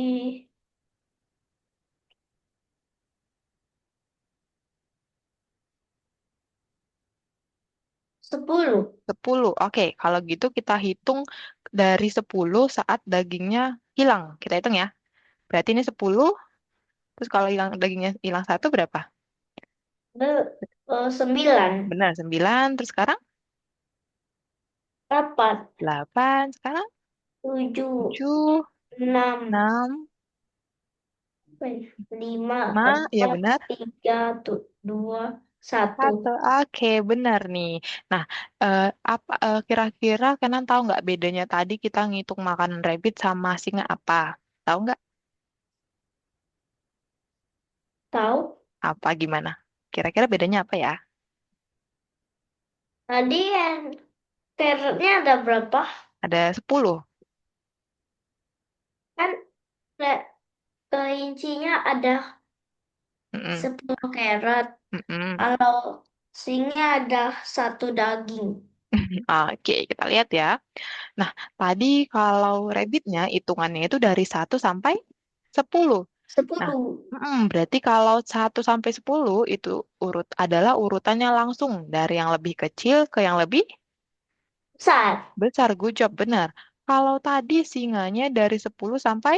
10. 10. Oke, kalau gitu kita hitung dari 10 saat dagingnya hilang. Kita hitung ya. Berarti ini 10. Terus kalau dagingnya hilang satu berapa? 9, Benar, 9. Terus sekarang 8, 8. Sekarang 7, 7, 6, 6, 5, 5. Ya 4, benar. 3, 2, 1. Satu. Oke, benar nih. Nah, apa kira-kira kalian tahu nggak bedanya tadi kita ngitung makanan rabbit sama singa apa? Tahu nggak? Tahu? Apa gimana? Kira-kira bedanya apa ya? Tadi yang carrotnya ada berapa? Ada 10. Kan kelincinya ada Mm-mm. 10 carrot. Mm-mm. Kalau singa ada satu daging. Oke, kita lihat ya. Nah, tadi kalau rabbitnya hitungannya itu dari 1 sampai 10. Nah, 10. berarti kalau 1 sampai 10 itu adalah urutannya langsung dari yang lebih kecil ke yang lebih Besar. besar. Good job, benar. Kalau tadi singanya dari 10 sampai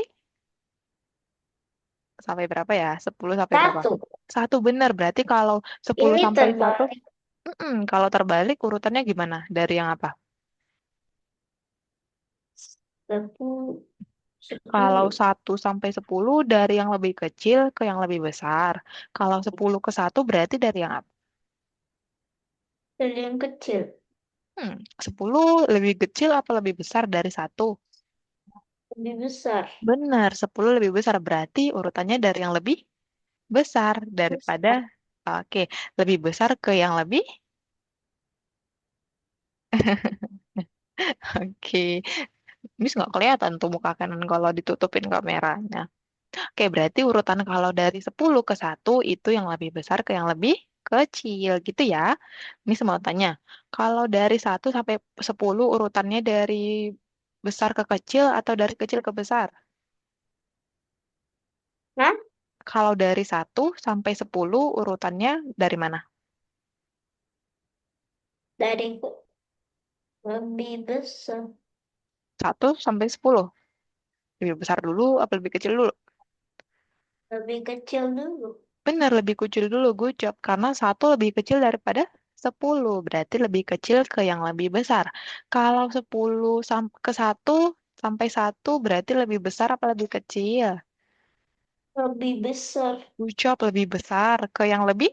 sampai berapa ya? 10 sampai berapa? Satu. Satu benar. Berarti kalau 10 Ini sampai satu, terbalik. kalau terbalik urutannya gimana? Dari yang apa? 10. Kalau 10. 1 sampai 10 dari yang lebih kecil ke yang lebih besar. Kalau 10 ke satu berarti dari yang apa? Dari yang kecil. 10 lebih kecil apa lebih besar dari satu? Lebih besar. Benar, 10 lebih besar. Berarti urutannya dari yang lebih besar daripada, Besar. oke, lebih besar ke yang lebih, oke. Miss nggak kelihatan tuh muka kanan kalau ditutupin kameranya. Oke, berarti urutan kalau dari 10 ke satu itu yang lebih besar ke yang lebih kecil gitu ya. Miss mau tanya, kalau dari 1 sampai 10 urutannya dari besar ke kecil atau dari kecil ke besar? Nah, Kalau dari 1 sampai 10 urutannya dari mana? dari lebih besar. 1 sampai 10. Lebih besar dulu apa lebih kecil dulu? Lebih kecil dulu. Benar, lebih kecil dulu, good job. Karena satu lebih kecil daripada 10. Berarti lebih kecil ke yang lebih besar. Kalau 10 ke 1 sampai 1 berarti lebih besar apa lebih kecil? Lebih besar. Good job, lebih besar ke yang lebih?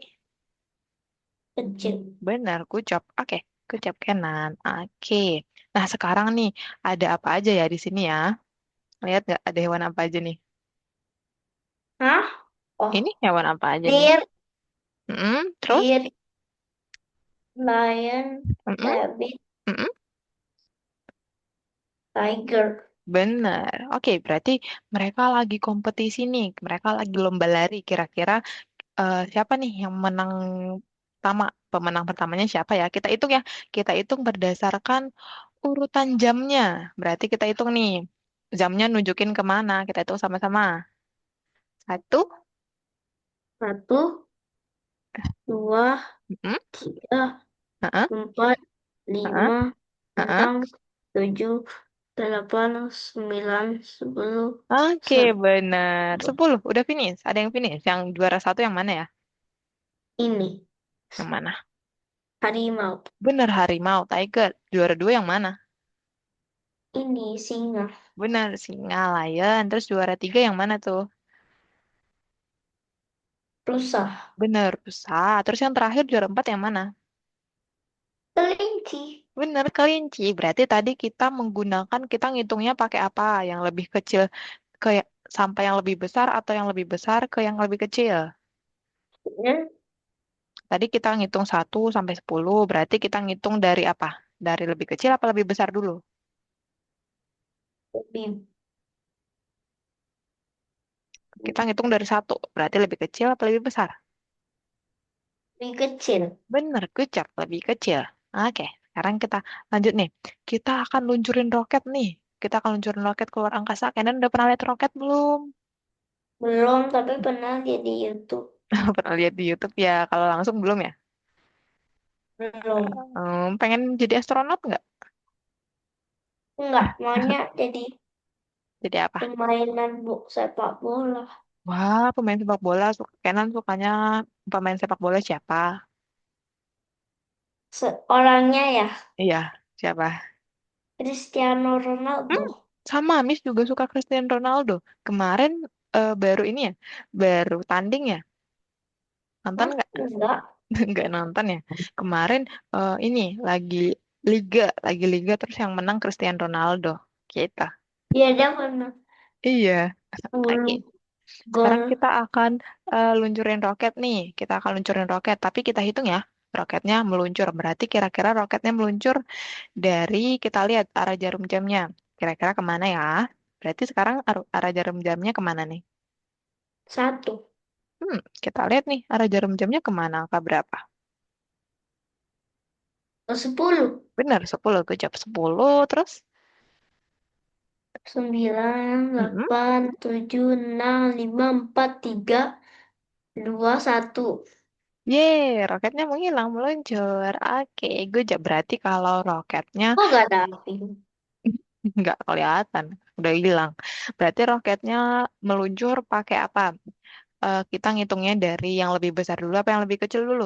Kecil. Benar, good job. Oke, good job Kenan. Oke. Nah, sekarang nih, ada apa aja ya di sini ya? Lihat nggak ada hewan apa aja nih? Hah? Ini Oh, hewan apa aja nih? deer, Terus? deer, lion, Mm-mm, rabbit, mm-mm. tiger. Benar. Oke, berarti mereka lagi kompetisi nih. Mereka lagi lomba lari. Kira-kira siapa nih yang menang pertama? Pemenang pertamanya siapa ya? Kita hitung ya. Kita hitung berdasarkan urutan jamnya. Berarti kita hitung nih. Jamnya nunjukin kemana. Kita hitung sama-sama. Satu. Satu, dua, Mm-mm, tiga, heeh, empat, heeh, lima, heeh. enam, tujuh, delapan, sembilan, sepuluh, Oke, benar. satu. 10. Udah finish. Ada yang finish. Yang juara satu yang mana ya? Ini Yang mana? harimau. Benar, harimau, tiger. Juara dua yang mana? Ini singa. Benar, singa, lion. Terus juara tiga yang mana tuh? Rusa. Benar, rusa. Terus yang terakhir juara empat yang mana? Kelinci. Benar, kelinci. Berarti tadi kita menggunakan, kita ngitungnya pakai apa? Yang lebih kecil ke sampai yang lebih besar atau yang lebih besar ke yang lebih kecil? Ya, Tadi kita ngitung 1 sampai 10. Berarti kita ngitung dari apa? Dari lebih kecil apa lebih besar dulu? lebih, Kita ngitung dari 1. Berarti lebih kecil apa lebih besar? lebih kecil. Bener, kecap, lebih kecil. Oke, sekarang kita lanjut nih. Kita akan luncurin roket nih. Kita akan luncurin roket keluar angkasa. Kalian udah pernah lihat roket belum? Belum, tapi pernah lihat di YouTube. Pernah lihat di YouTube ya. Kalau langsung belum ya. Belum. Pengen jadi astronot nggak? Enggak, maunya jadi Jadi apa? permainan sepak bola. Wah, pemain sepak bola. Kenan sukanya pemain sepak bola siapa? Orangnya ya, Iya, siapa? Cristiano Hmm, Ronaldo. sama, Miss juga suka Cristiano Ronaldo. Kemarin baru ini ya, baru tanding ya. Nonton Hah? nggak? Enggak. Nggak nonton ya. Kemarin ini lagi liga terus yang menang Cristiano Ronaldo. Kita. Iya, dia pernah Iya. Oke. 10 Sekarang gol. kita akan luncurin roket nih. Kita akan luncurin roket, tapi kita hitung ya. Roketnya meluncur. Berarti kira-kira roketnya meluncur dari kita lihat arah jarum jamnya. Kira-kira kemana ya? Berarti sekarang arah jarum jamnya kemana nih? Satu. Kita lihat nih arah jarum jamnya kemana? Angka berapa? Ke 10. Benar, 10. Gue jawab 10. Terus? 9, Mm-mm. 8, 7, 6, 5, 4, 3, 2, 1. Yeay, roketnya menghilang, meluncur. Oke, gue jawab berarti kalau roketnya Kok gak ada api? nggak kelihatan, udah hilang. Berarti roketnya meluncur pakai apa? Kita ngitungnya dari yang lebih besar dulu apa yang lebih kecil dulu?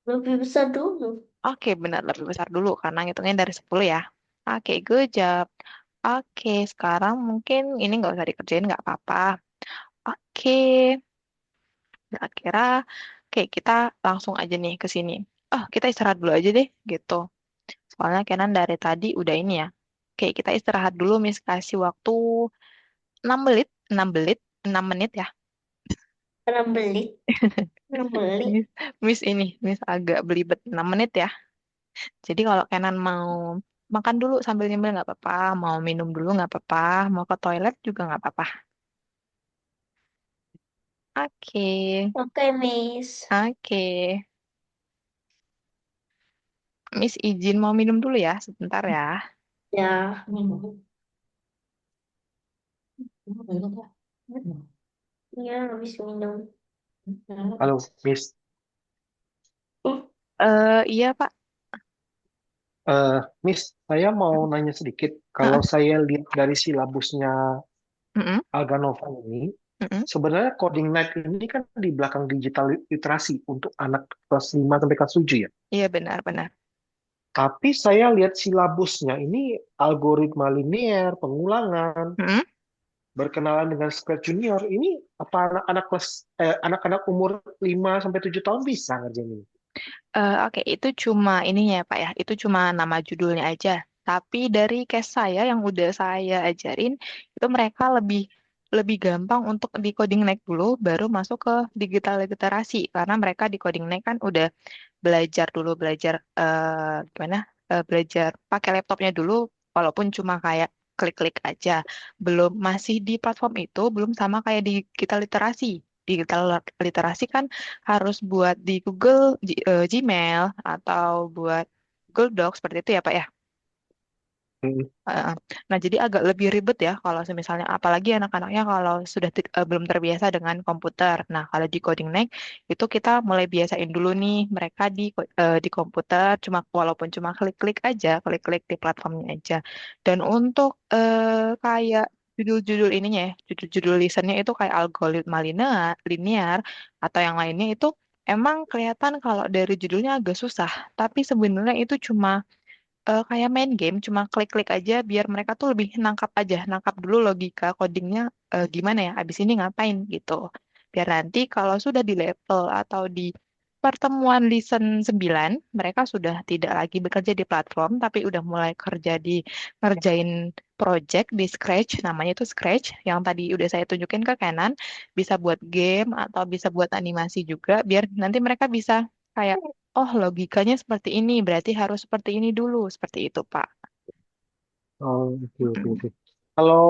Lebih besar dulu. Oke, benar, lebih besar dulu karena ngitungnya dari 10 ya. Oke, gue jawab. Oke, sekarang mungkin ini nggak usah dikerjain, nggak apa-apa. Oke, kira-kira, oke kita langsung aja nih ke sini. Kita istirahat dulu aja deh, gitu. Soalnya Kenan dari tadi udah ini ya. Oke, kita istirahat dulu, Miss kasih waktu 6 menit, 6 menit, 6 menit ya. Pernah beli. Pernah beli. Miss, Miss agak belibet 6 menit ya. Jadi kalau Kenan mau makan dulu sambil nyemil nggak apa-apa, mau minum dulu nggak apa-apa, mau ke toilet juga nggak apa-apa. Oke, Oke, Miss. oke. Miss izin mau minum dulu ya, sebentar ya. Ya, ya habis minum. Halo, Miss. Hmm, Iya Pak. Miss, saya mau nanya sedikit. Kalau Heeh, saya lihat dari silabusnya mm-mm, Alganova ini, mm-mm. sebenarnya coding night ini kan di belakang digital literasi untuk anak kelas 5 sampai kelas 7 ya. Iya benar-benar. Tapi saya lihat silabusnya ini algoritma linear, pengulangan, berkenalan dengan Square Junior. Ini apa anak-anak umur 5 sampai 7 tahun bisa ngerjain ini? Oke, itu cuma ini ya Pak ya, itu cuma nama judulnya aja. Tapi dari case saya yang udah saya ajarin, itu mereka lebih lebih gampang untuk di coding neck dulu, baru masuk ke digital literasi. Karena mereka di coding neck kan udah belajar dulu, belajar gimana? belajar pakai laptopnya dulu, walaupun cuma kayak klik-klik aja. Belum masih di platform itu, belum sama kayak di digital literasi. Digital literasi kan harus buat di Google, Gmail, atau buat Google Docs seperti itu ya Pak ya. Hmm. Heeh. Nah, jadi agak lebih ribet ya kalau misalnya apalagi anak-anaknya kalau sudah belum terbiasa dengan komputer. Nah, kalau di Coding Next itu kita mulai biasain dulu nih mereka di komputer cuma walaupun cuma klik-klik aja, klik-klik di platformnya aja. Dan untuk kayak judul-judul ininya ya, judul-judul listennya itu kayak algoritma linear atau yang lainnya itu emang kelihatan kalau dari judulnya agak susah, tapi sebenarnya itu cuma kayak main game, cuma klik-klik aja biar mereka tuh lebih nangkap aja, nangkap dulu logika codingnya gimana ya, abis ini ngapain gitu. Biar nanti kalau sudah di level atau di pertemuan listen 9 mereka sudah tidak lagi bekerja di platform, tapi udah mulai kerja di ngerjain project di Scratch, namanya itu Scratch, yang tadi udah saya tunjukin ke Canon, bisa buat game atau bisa buat animasi juga, biar nanti mereka bisa kayak oh, logikanya seperti ini, berarti harus seperti ini dulu, seperti itu, Pak. Oh, oke, oke, Mm-mm. oke. Kalau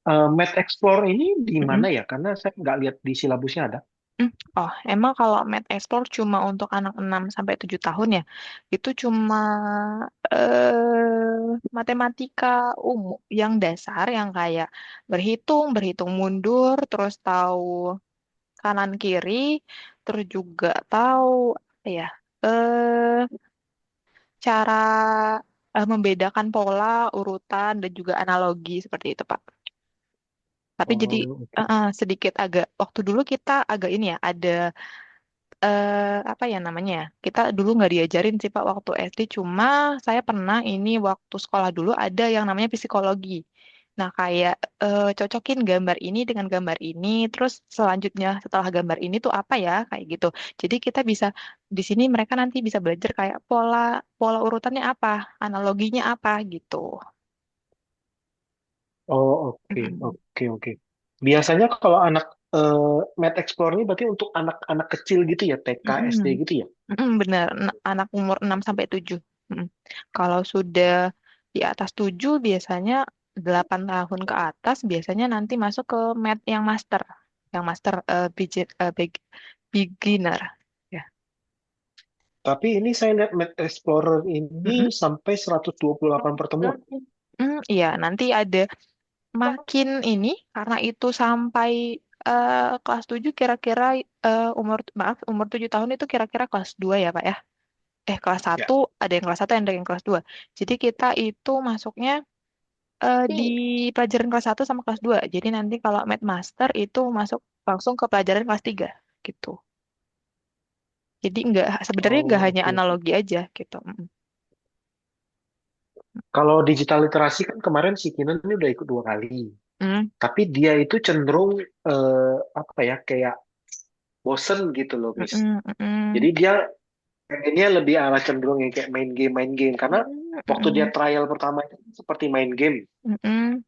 Math Explore ini di mana Mm-mm. ya? Karena saya nggak lihat di silabusnya ada. Mm. Oh, emang kalau Math Explore cuma untuk anak 6 sampai 7 tahun ya? Itu cuma matematika umum yang dasar yang kayak berhitung, berhitung mundur, terus tahu kanan kiri, terus juga tahu apa ya eh cara membedakan pola, urutan, dan juga analogi seperti itu, Pak. Tapi jadi Oh, oke. sedikit agak waktu dulu kita agak ini ya ada apa ya namanya ya? Kita dulu nggak diajarin sih Pak waktu SD. Cuma saya pernah ini waktu sekolah dulu ada yang namanya psikologi. Nah kayak cocokin gambar ini dengan gambar ini, terus selanjutnya setelah gambar ini tuh apa ya kayak gitu. Jadi kita bisa di sini mereka nanti bisa belajar kayak pola pola urutannya apa, analoginya apa gitu. Oh, oke, Mm-mm. oke, oke. Biasanya kalau anak Math Explore ini berarti untuk anak-anak kecil gitu ya, TK, SD Mm-mm. gitu ya? Mm-mm, benar, anak umur 6 sampai 7. Mm-mm. Kalau sudah di atas 7 biasanya 8 tahun ke atas biasanya nanti masuk ke mat yang master. Yang master beginner. Ya. Tapi ini saya lihat Math Explorer ini Mm-mm. sampai 128 pertemuan. Iya, nanti ada makin ini karena itu sampai kelas 7 kira-kira umur 7 tahun itu kira-kira kelas 2 ya, Pak ya. Kelas Ya. satu ada yang kelas 1 ada yang kelas 2. Jadi kita itu masuknya di pelajaran kelas 1 sama kelas 2. Jadi nanti kalau Math Master itu masuk langsung ke pelajaran kelas 3 gitu. Jadi sebenarnya nggak Oh, hanya oke, oke. analogi aja gitu. Mm. Kalau digital literasi kan kemarin si Kinan ini udah ikut 2 kali. Mm, Tapi dia itu cenderung apa ya, kayak bosen gitu loh, mm, Miss. mm, mm, Jadi mm. dia pengennya lebih arah cenderung yang kayak main game. Karena Mm, waktu dia mm, trial pertama itu seperti main game, mm, mm,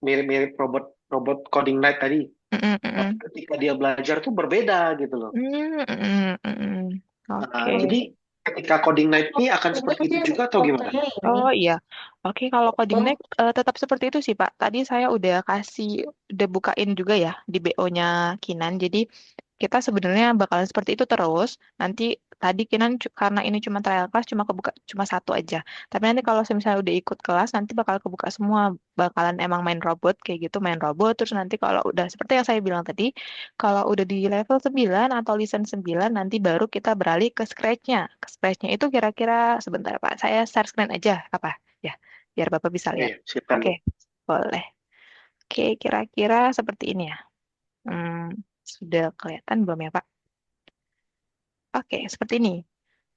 mirip-mirip robot robot coding night tadi. mm, mm, Tapi mm, ketika dia belajar tuh berbeda gitu loh. mm, mm, mm, mm. Nah, Oke. jadi ketika coding night ini akan seperti itu juga atau gimana? Oh iya, oke kalau coding next tetap seperti itu sih Pak. Tadi saya udah bukain juga ya di BO-nya Kinan. Jadi kita sebenarnya bakalan seperti itu terus. Nanti tadi Kinan karena ini cuma trial class cuma kebuka cuma satu aja. Tapi nanti kalau misalnya udah ikut kelas nanti bakal kebuka semua. Bakalan emang main robot kayak gitu main robot. Terus nanti kalau udah seperti yang saya bilang tadi, kalau udah di level 9 atau listen 9 nanti baru kita beralih ke scratch-nya. Ke scratch-nya itu kira-kira sebentar Pak. Saya share screen aja apa ya biar Bapak bisa Oh lihat. iya, siapkan Oke, dulu. boleh. Oke, kira-kira seperti ini ya. Hmm, sudah kelihatan belum ya, Pak? Oke, seperti ini.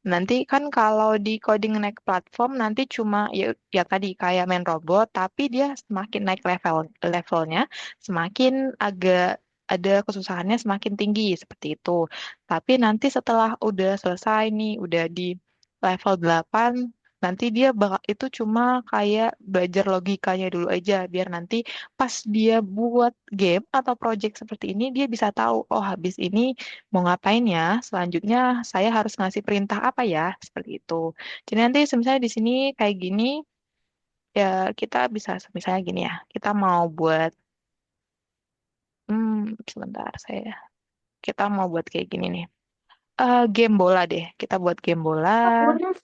Nanti kan kalau di coding naik platform nanti cuma ya tadi kayak main robot, tapi dia semakin naik levelnya, semakin agak ada kesusahannya semakin tinggi seperti itu. Tapi nanti setelah udah selesai nih, udah di level 8, Nanti dia bakal itu cuma kayak belajar logikanya dulu aja, biar nanti pas dia buat game atau project seperti ini, dia bisa tahu, oh habis ini mau ngapain ya, selanjutnya saya harus ngasih perintah apa ya, seperti itu. Jadi nanti misalnya di sini kayak gini, ya kita bisa misalnya gini ya, kita mau buat, sebentar kita mau buat kayak gini nih. Game bola deh, kita buat game bola. Aku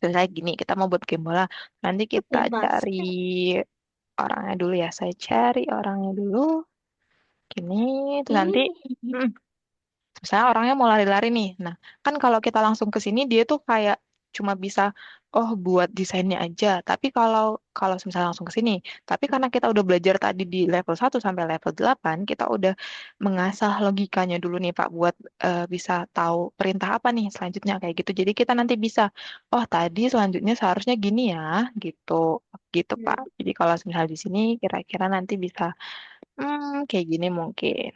Selesai gini, kita mau buat game bola. Nanti kita di cari basket. orangnya dulu ya. Saya cari orangnya dulu. Gini, terus nanti, Ih, mm, misalnya orangnya mau lari-lari nih. Nah, kan kalau kita langsung ke sini, dia tuh kayak cuma bisa, oh buat desainnya aja. Tapi kalau kalau misalnya langsung ke sini, tapi karena kita udah belajar tadi di level 1 sampai level 8, kita udah mengasah logikanya dulu nih Pak, buat bisa tahu perintah apa nih selanjutnya kayak gitu. Jadi kita nanti bisa, oh tadi selanjutnya seharusnya gini ya, gitu. Gitu Pak. Jadi kalau misalnya di sini kira-kira nanti bisa, kayak gini mungkin.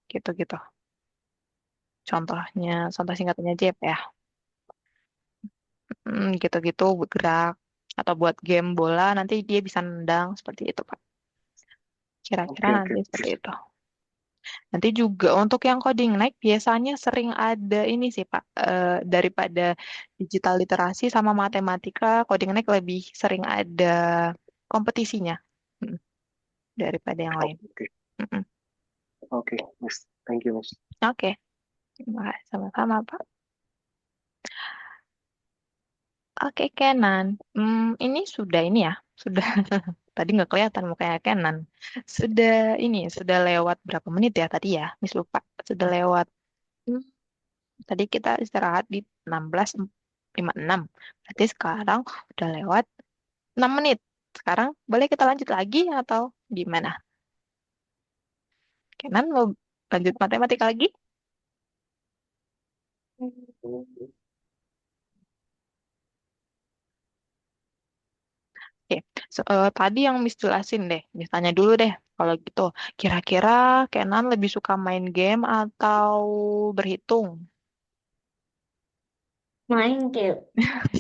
Gitu-gitu. Contohnya, contoh singkatnya aja ya, Pak, ya. Gitu-gitu bergerak. Atau buat game bola, nanti dia bisa nendang seperti itu, Pak. Kira-kira Oke, oke. nanti seperti itu. Nanti juga untuk yang coding naik, biasanya sering ada ini sih, Pak. Daripada digital literasi sama matematika, coding naik lebih sering ada kompetisinya, mm, daripada yang lain. Oke, Mm-mm. oke, Miss. Thank you, Miss. Oke, sama-sama, Pak. Oke, Kenan. Ini sudah ini ya, sudah tadi nggak kelihatan mukanya Kenan. Sudah ini, sudah lewat berapa menit ya tadi ya? Miss lupa. Sudah lewat. hmm, Tadi kita istirahat di 16.56. Berarti sekarang udah lewat 6 menit. Sekarang boleh kita lanjut lagi atau gimana? Kenan mau lanjut matematika lagi? Oke, tadi yang Miss jelasin deh, Miss tanya dulu deh, kalau gitu, kira-kira Kenan lebih suka main game atau berhitung? main game.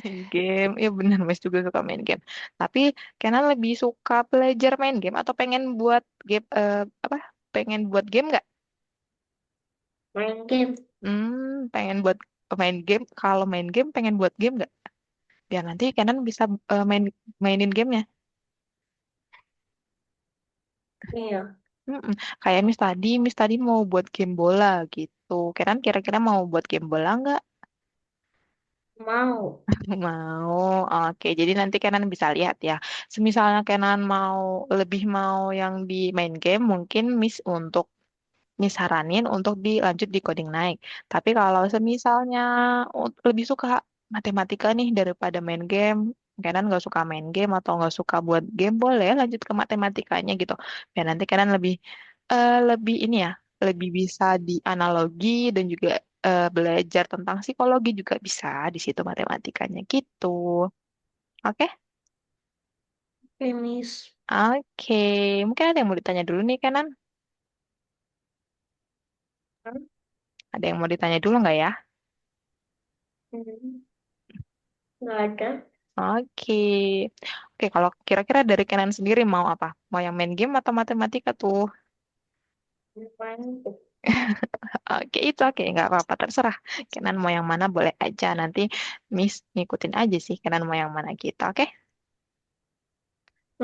Main game, ya benar, Miss juga suka main game. Tapi Kenan lebih suka belajar main game atau pengen buat game, apa? Pengen buat game nggak? Main game. Pengen buat main game. Kalau main game, pengen buat game nggak? Biar nanti Kenan bisa mainin gamenya. Iya, Mm-mm. Kayak Miss tadi mau buat game bola gitu. Kenan kira-kira mau buat game bola nggak? mau. Mau. Oke. Jadi nanti Kenan bisa lihat ya. Semisalnya Kenan lebih mau yang di main game, mungkin Miss saranin untuk dilanjut di coding naik. Tapi kalau semisalnya lebih suka matematika nih daripada main game, Kenan nggak suka main game atau nggak suka buat game, boleh lanjut ke matematikanya gitu. Biar nanti Kenan lebih ini ya, lebih bisa di analogi dan juga belajar tentang psikologi juga bisa di situ matematikanya gitu. Oke? Finish. Oke. Mungkin ada yang mau ditanya dulu nih, Kenan? Ada yang mau ditanya dulu nggak ya? Nggak ada. Oke. Oke, kalau kira-kira dari Kenan sendiri mau apa? Mau yang main game atau matematika tuh? Main game. Oke, itu oke, nggak apa-apa, terserah. Kenan mau yang mana boleh aja. Nanti Miss ngikutin aja sih Kenan mau yang mana gitu, oke?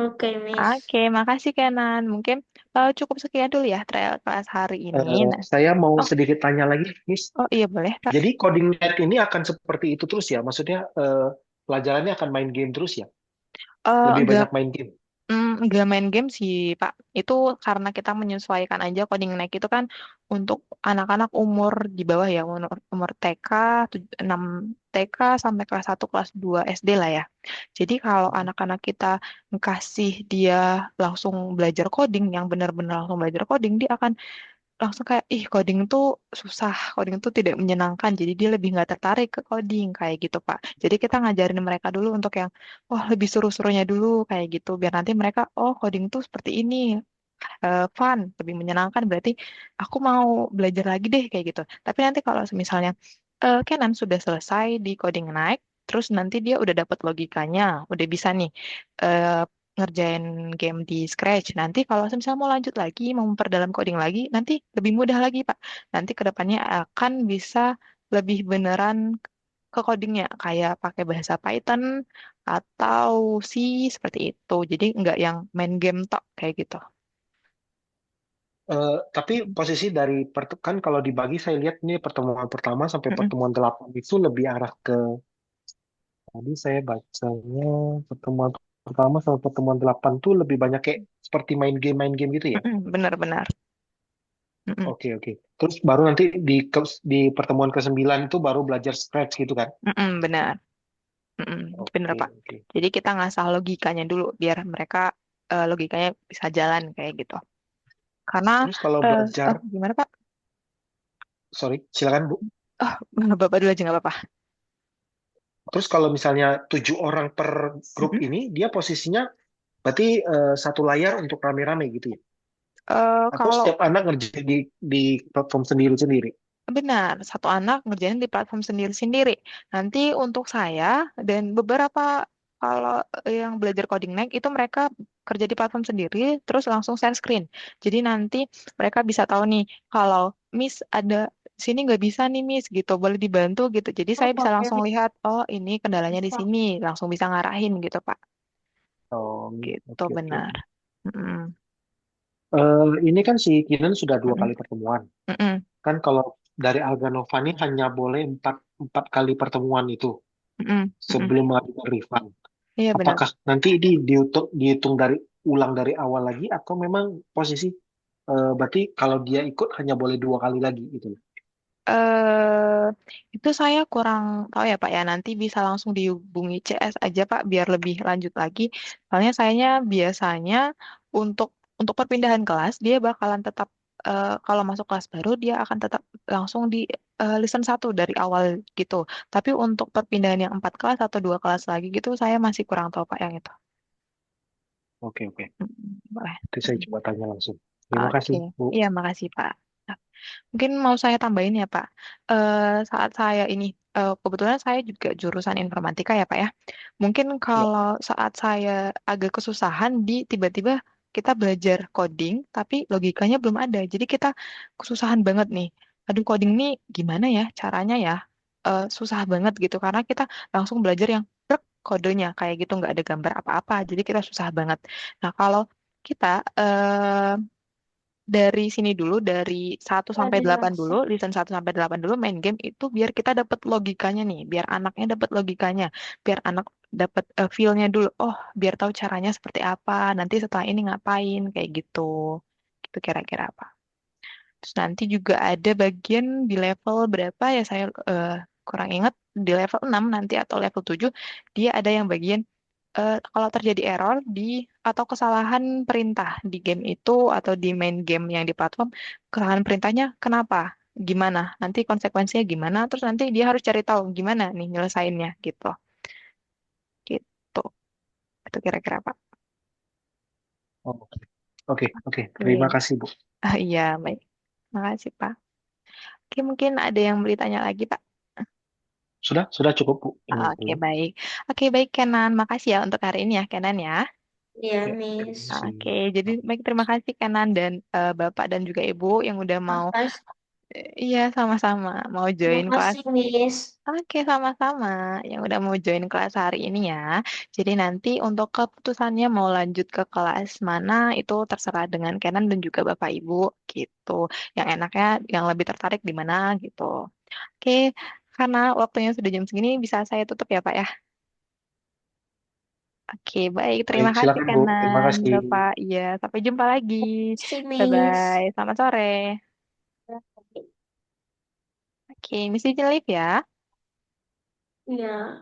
Oke, Miss. Oke, makasih Kenan. Mungkin cukup sekian dulu ya trial kelas hari ini. Nah, Saya mau oh, sedikit tanya lagi, Miss. oh iya boleh, Pak. Jadi coding net ini akan seperti itu terus ya? Maksudnya pelajarannya akan main game terus ya? Lebih Enggak. banyak main game. Nggak main game sih, Pak. Itu karena kita menyesuaikan aja coding naik itu kan untuk anak-anak umur di bawah ya, umur TK, 6 TK sampai kelas 1 kelas 2 SD lah ya. Jadi kalau anak-anak kita kasih dia langsung belajar coding, yang benar-benar langsung belajar coding, dia akan langsung kayak ih coding tuh susah, coding tuh tidak menyenangkan, jadi dia lebih nggak tertarik ke coding kayak gitu Pak. Jadi kita ngajarin mereka dulu untuk yang oh lebih seru-serunya dulu kayak gitu, biar nanti mereka oh coding tuh seperti ini, fun, lebih menyenangkan, berarti aku mau belajar lagi deh kayak gitu. Tapi nanti kalau misalnya Kenan sudah selesai di coding naik, terus nanti dia udah dapat logikanya, udah bisa nih eh, ngerjain game di Scratch. Nanti kalau misalnya mau lanjut lagi, mau memperdalam coding lagi, nanti lebih mudah lagi, Pak. Nanti kedepannya akan bisa lebih beneran ke codingnya, kayak pakai bahasa Python atau C seperti itu. Jadi nggak yang main game tok kayak gitu. Tapi posisi dari kan kalau dibagi saya lihat ini pertemuan pertama sampai Mm-mm. pertemuan 8 itu lebih arah ke tadi saya bacanya pertemuan pertama sampai pertemuan 8 tuh lebih banyak kayak seperti main game gitu ya. Mm-mm, benar-benar. Mm-mm, Oke oke. Terus baru nanti di pertemuan ke-9 itu baru belajar Scratch gitu kan. mm-mm, benar. Mm-mm, benar, Oke Pak. oke. Jadi kita ngasah logikanya dulu biar mereka logikanya bisa jalan kayak gitu. Karena Terus kalau belajar, gimana, Pak? sorry, silakan Bu. Oh, Bapak dulu aja nggak apa-apa. Terus kalau misalnya 7 orang per grup Mm-mm. ini, dia posisinya berarti satu layar untuk rame-rame gitu ya? Atau Kalau setiap anak ngerjain di platform sendiri-sendiri? benar, satu anak ngerjain di platform sendiri-sendiri. Nanti untuk saya dan beberapa kalau yang belajar coding naik itu mereka kerja di platform sendiri, terus langsung share screen. Jadi nanti mereka bisa tahu nih kalau Miss ada sini nggak bisa nih Miss gitu, boleh dibantu gitu. Jadi Oh, saya bisa pakai langsung lihat, oh ini kendalanya di Viva. sini, langsung bisa ngarahin gitu Pak. Oh, Gitu oke oke. benar. Mm-mm. Ini kan si Kinan sudah 2 kali Mm-mm. pertemuan. Mm-mm. Kan kalau dari Alganova ini hanya boleh empat kali pertemuan itu Mm-mm. Mm-mm. sebelum mengajukan refund. Iya benar. Apakah nanti ini dihitung dari ulang dari awal lagi atau memang posisi berarti kalau dia ikut hanya boleh 2 kali lagi gitu? eh itu saya kurang tahu ya Pak ya. Nanti bisa langsung dihubungi CS aja Pak biar lebih lanjut lagi. Soalnya sayanya biasanya untuk perpindahan kelas dia bakalan tetap kalau masuk kelas baru dia akan tetap langsung di listen 1 dari awal gitu. Tapi untuk perpindahan yang 4 kelas atau 2 kelas lagi gitu saya masih kurang tahu Pak yang itu. Oke oke. Boleh. Nanti saya coba tanya langsung. Terima Oke, kasih Bu. iya makasih Pak. Nah, mungkin mau saya tambahin ya Pak. Saat saya ini, kebetulan saya juga jurusan informatika ya Pak ya. Mungkin Ya. kalau saat saya agak kesusahan di tiba-tiba kita belajar coding, tapi logikanya belum ada. Jadi kita kesusahan banget nih. Aduh coding nih gimana ya caranya ya? Susah banget gitu karena kita langsung belajar yang brek kodenya kayak gitu nggak ada gambar apa-apa. Jadi kita susah banget. Nah kalau kita dari sini dulu, dari 1 sampai 8 dulu, Validasi. listen 1 sampai 8 dulu main game itu biar kita dapat logikanya nih, biar anaknya dapat logikanya, biar anak dapat feel-nya dulu. Oh, biar tahu caranya seperti apa, nanti setelah ini ngapain, kayak gitu. Gitu kira-kira apa. Terus nanti juga ada bagian di level berapa ya saya kurang ingat, di level 6 nanti atau level 7 dia ada yang bagian kalau terjadi error di atau kesalahan perintah di game itu atau di main game yang di platform, kesalahan perintahnya kenapa? Gimana? Nanti konsekuensinya gimana? Terus nanti dia harus cari tahu gimana nih nyelesainnya gitu. Gitu. Itu kira-kira Pak. Oh, oke oke oke. Terima Oke. kasih Bu. Iya, baik. Makasih Pak. Oke, mungkin ada yang mau ditanya lagi Pak. Sudah cukup Bu. Ini Oke, dulu. baik. Oke, baik Kenan. Makasih ya untuk hari ini ya Kenan ya. Iya, Ya, terima Miss. kasih. Oke, jadi baik terima kasih Kenan dan Bapak dan juga Ibu yang udah mau Makasih, iya sama-sama mau join kelas. makasih, Miss. Oke, sama-sama yang udah mau join kelas hari ini ya. Jadi nanti untuk keputusannya mau lanjut ke kelas mana itu terserah dengan Kenan dan juga Bapak Ibu gitu. Yang enaknya yang lebih tertarik di mana gitu. Oke, karena waktunya sudah jam segini bisa saya tutup ya Pak ya. Oke, baik. Baik, Terima kasih silakan Bu. Terima Kenan, kasih. Bapak. Iya, sampai jumpa lagi. Makasih, Bye-bye. Miss. Selamat sore. Oke, mesti live ya. Iya.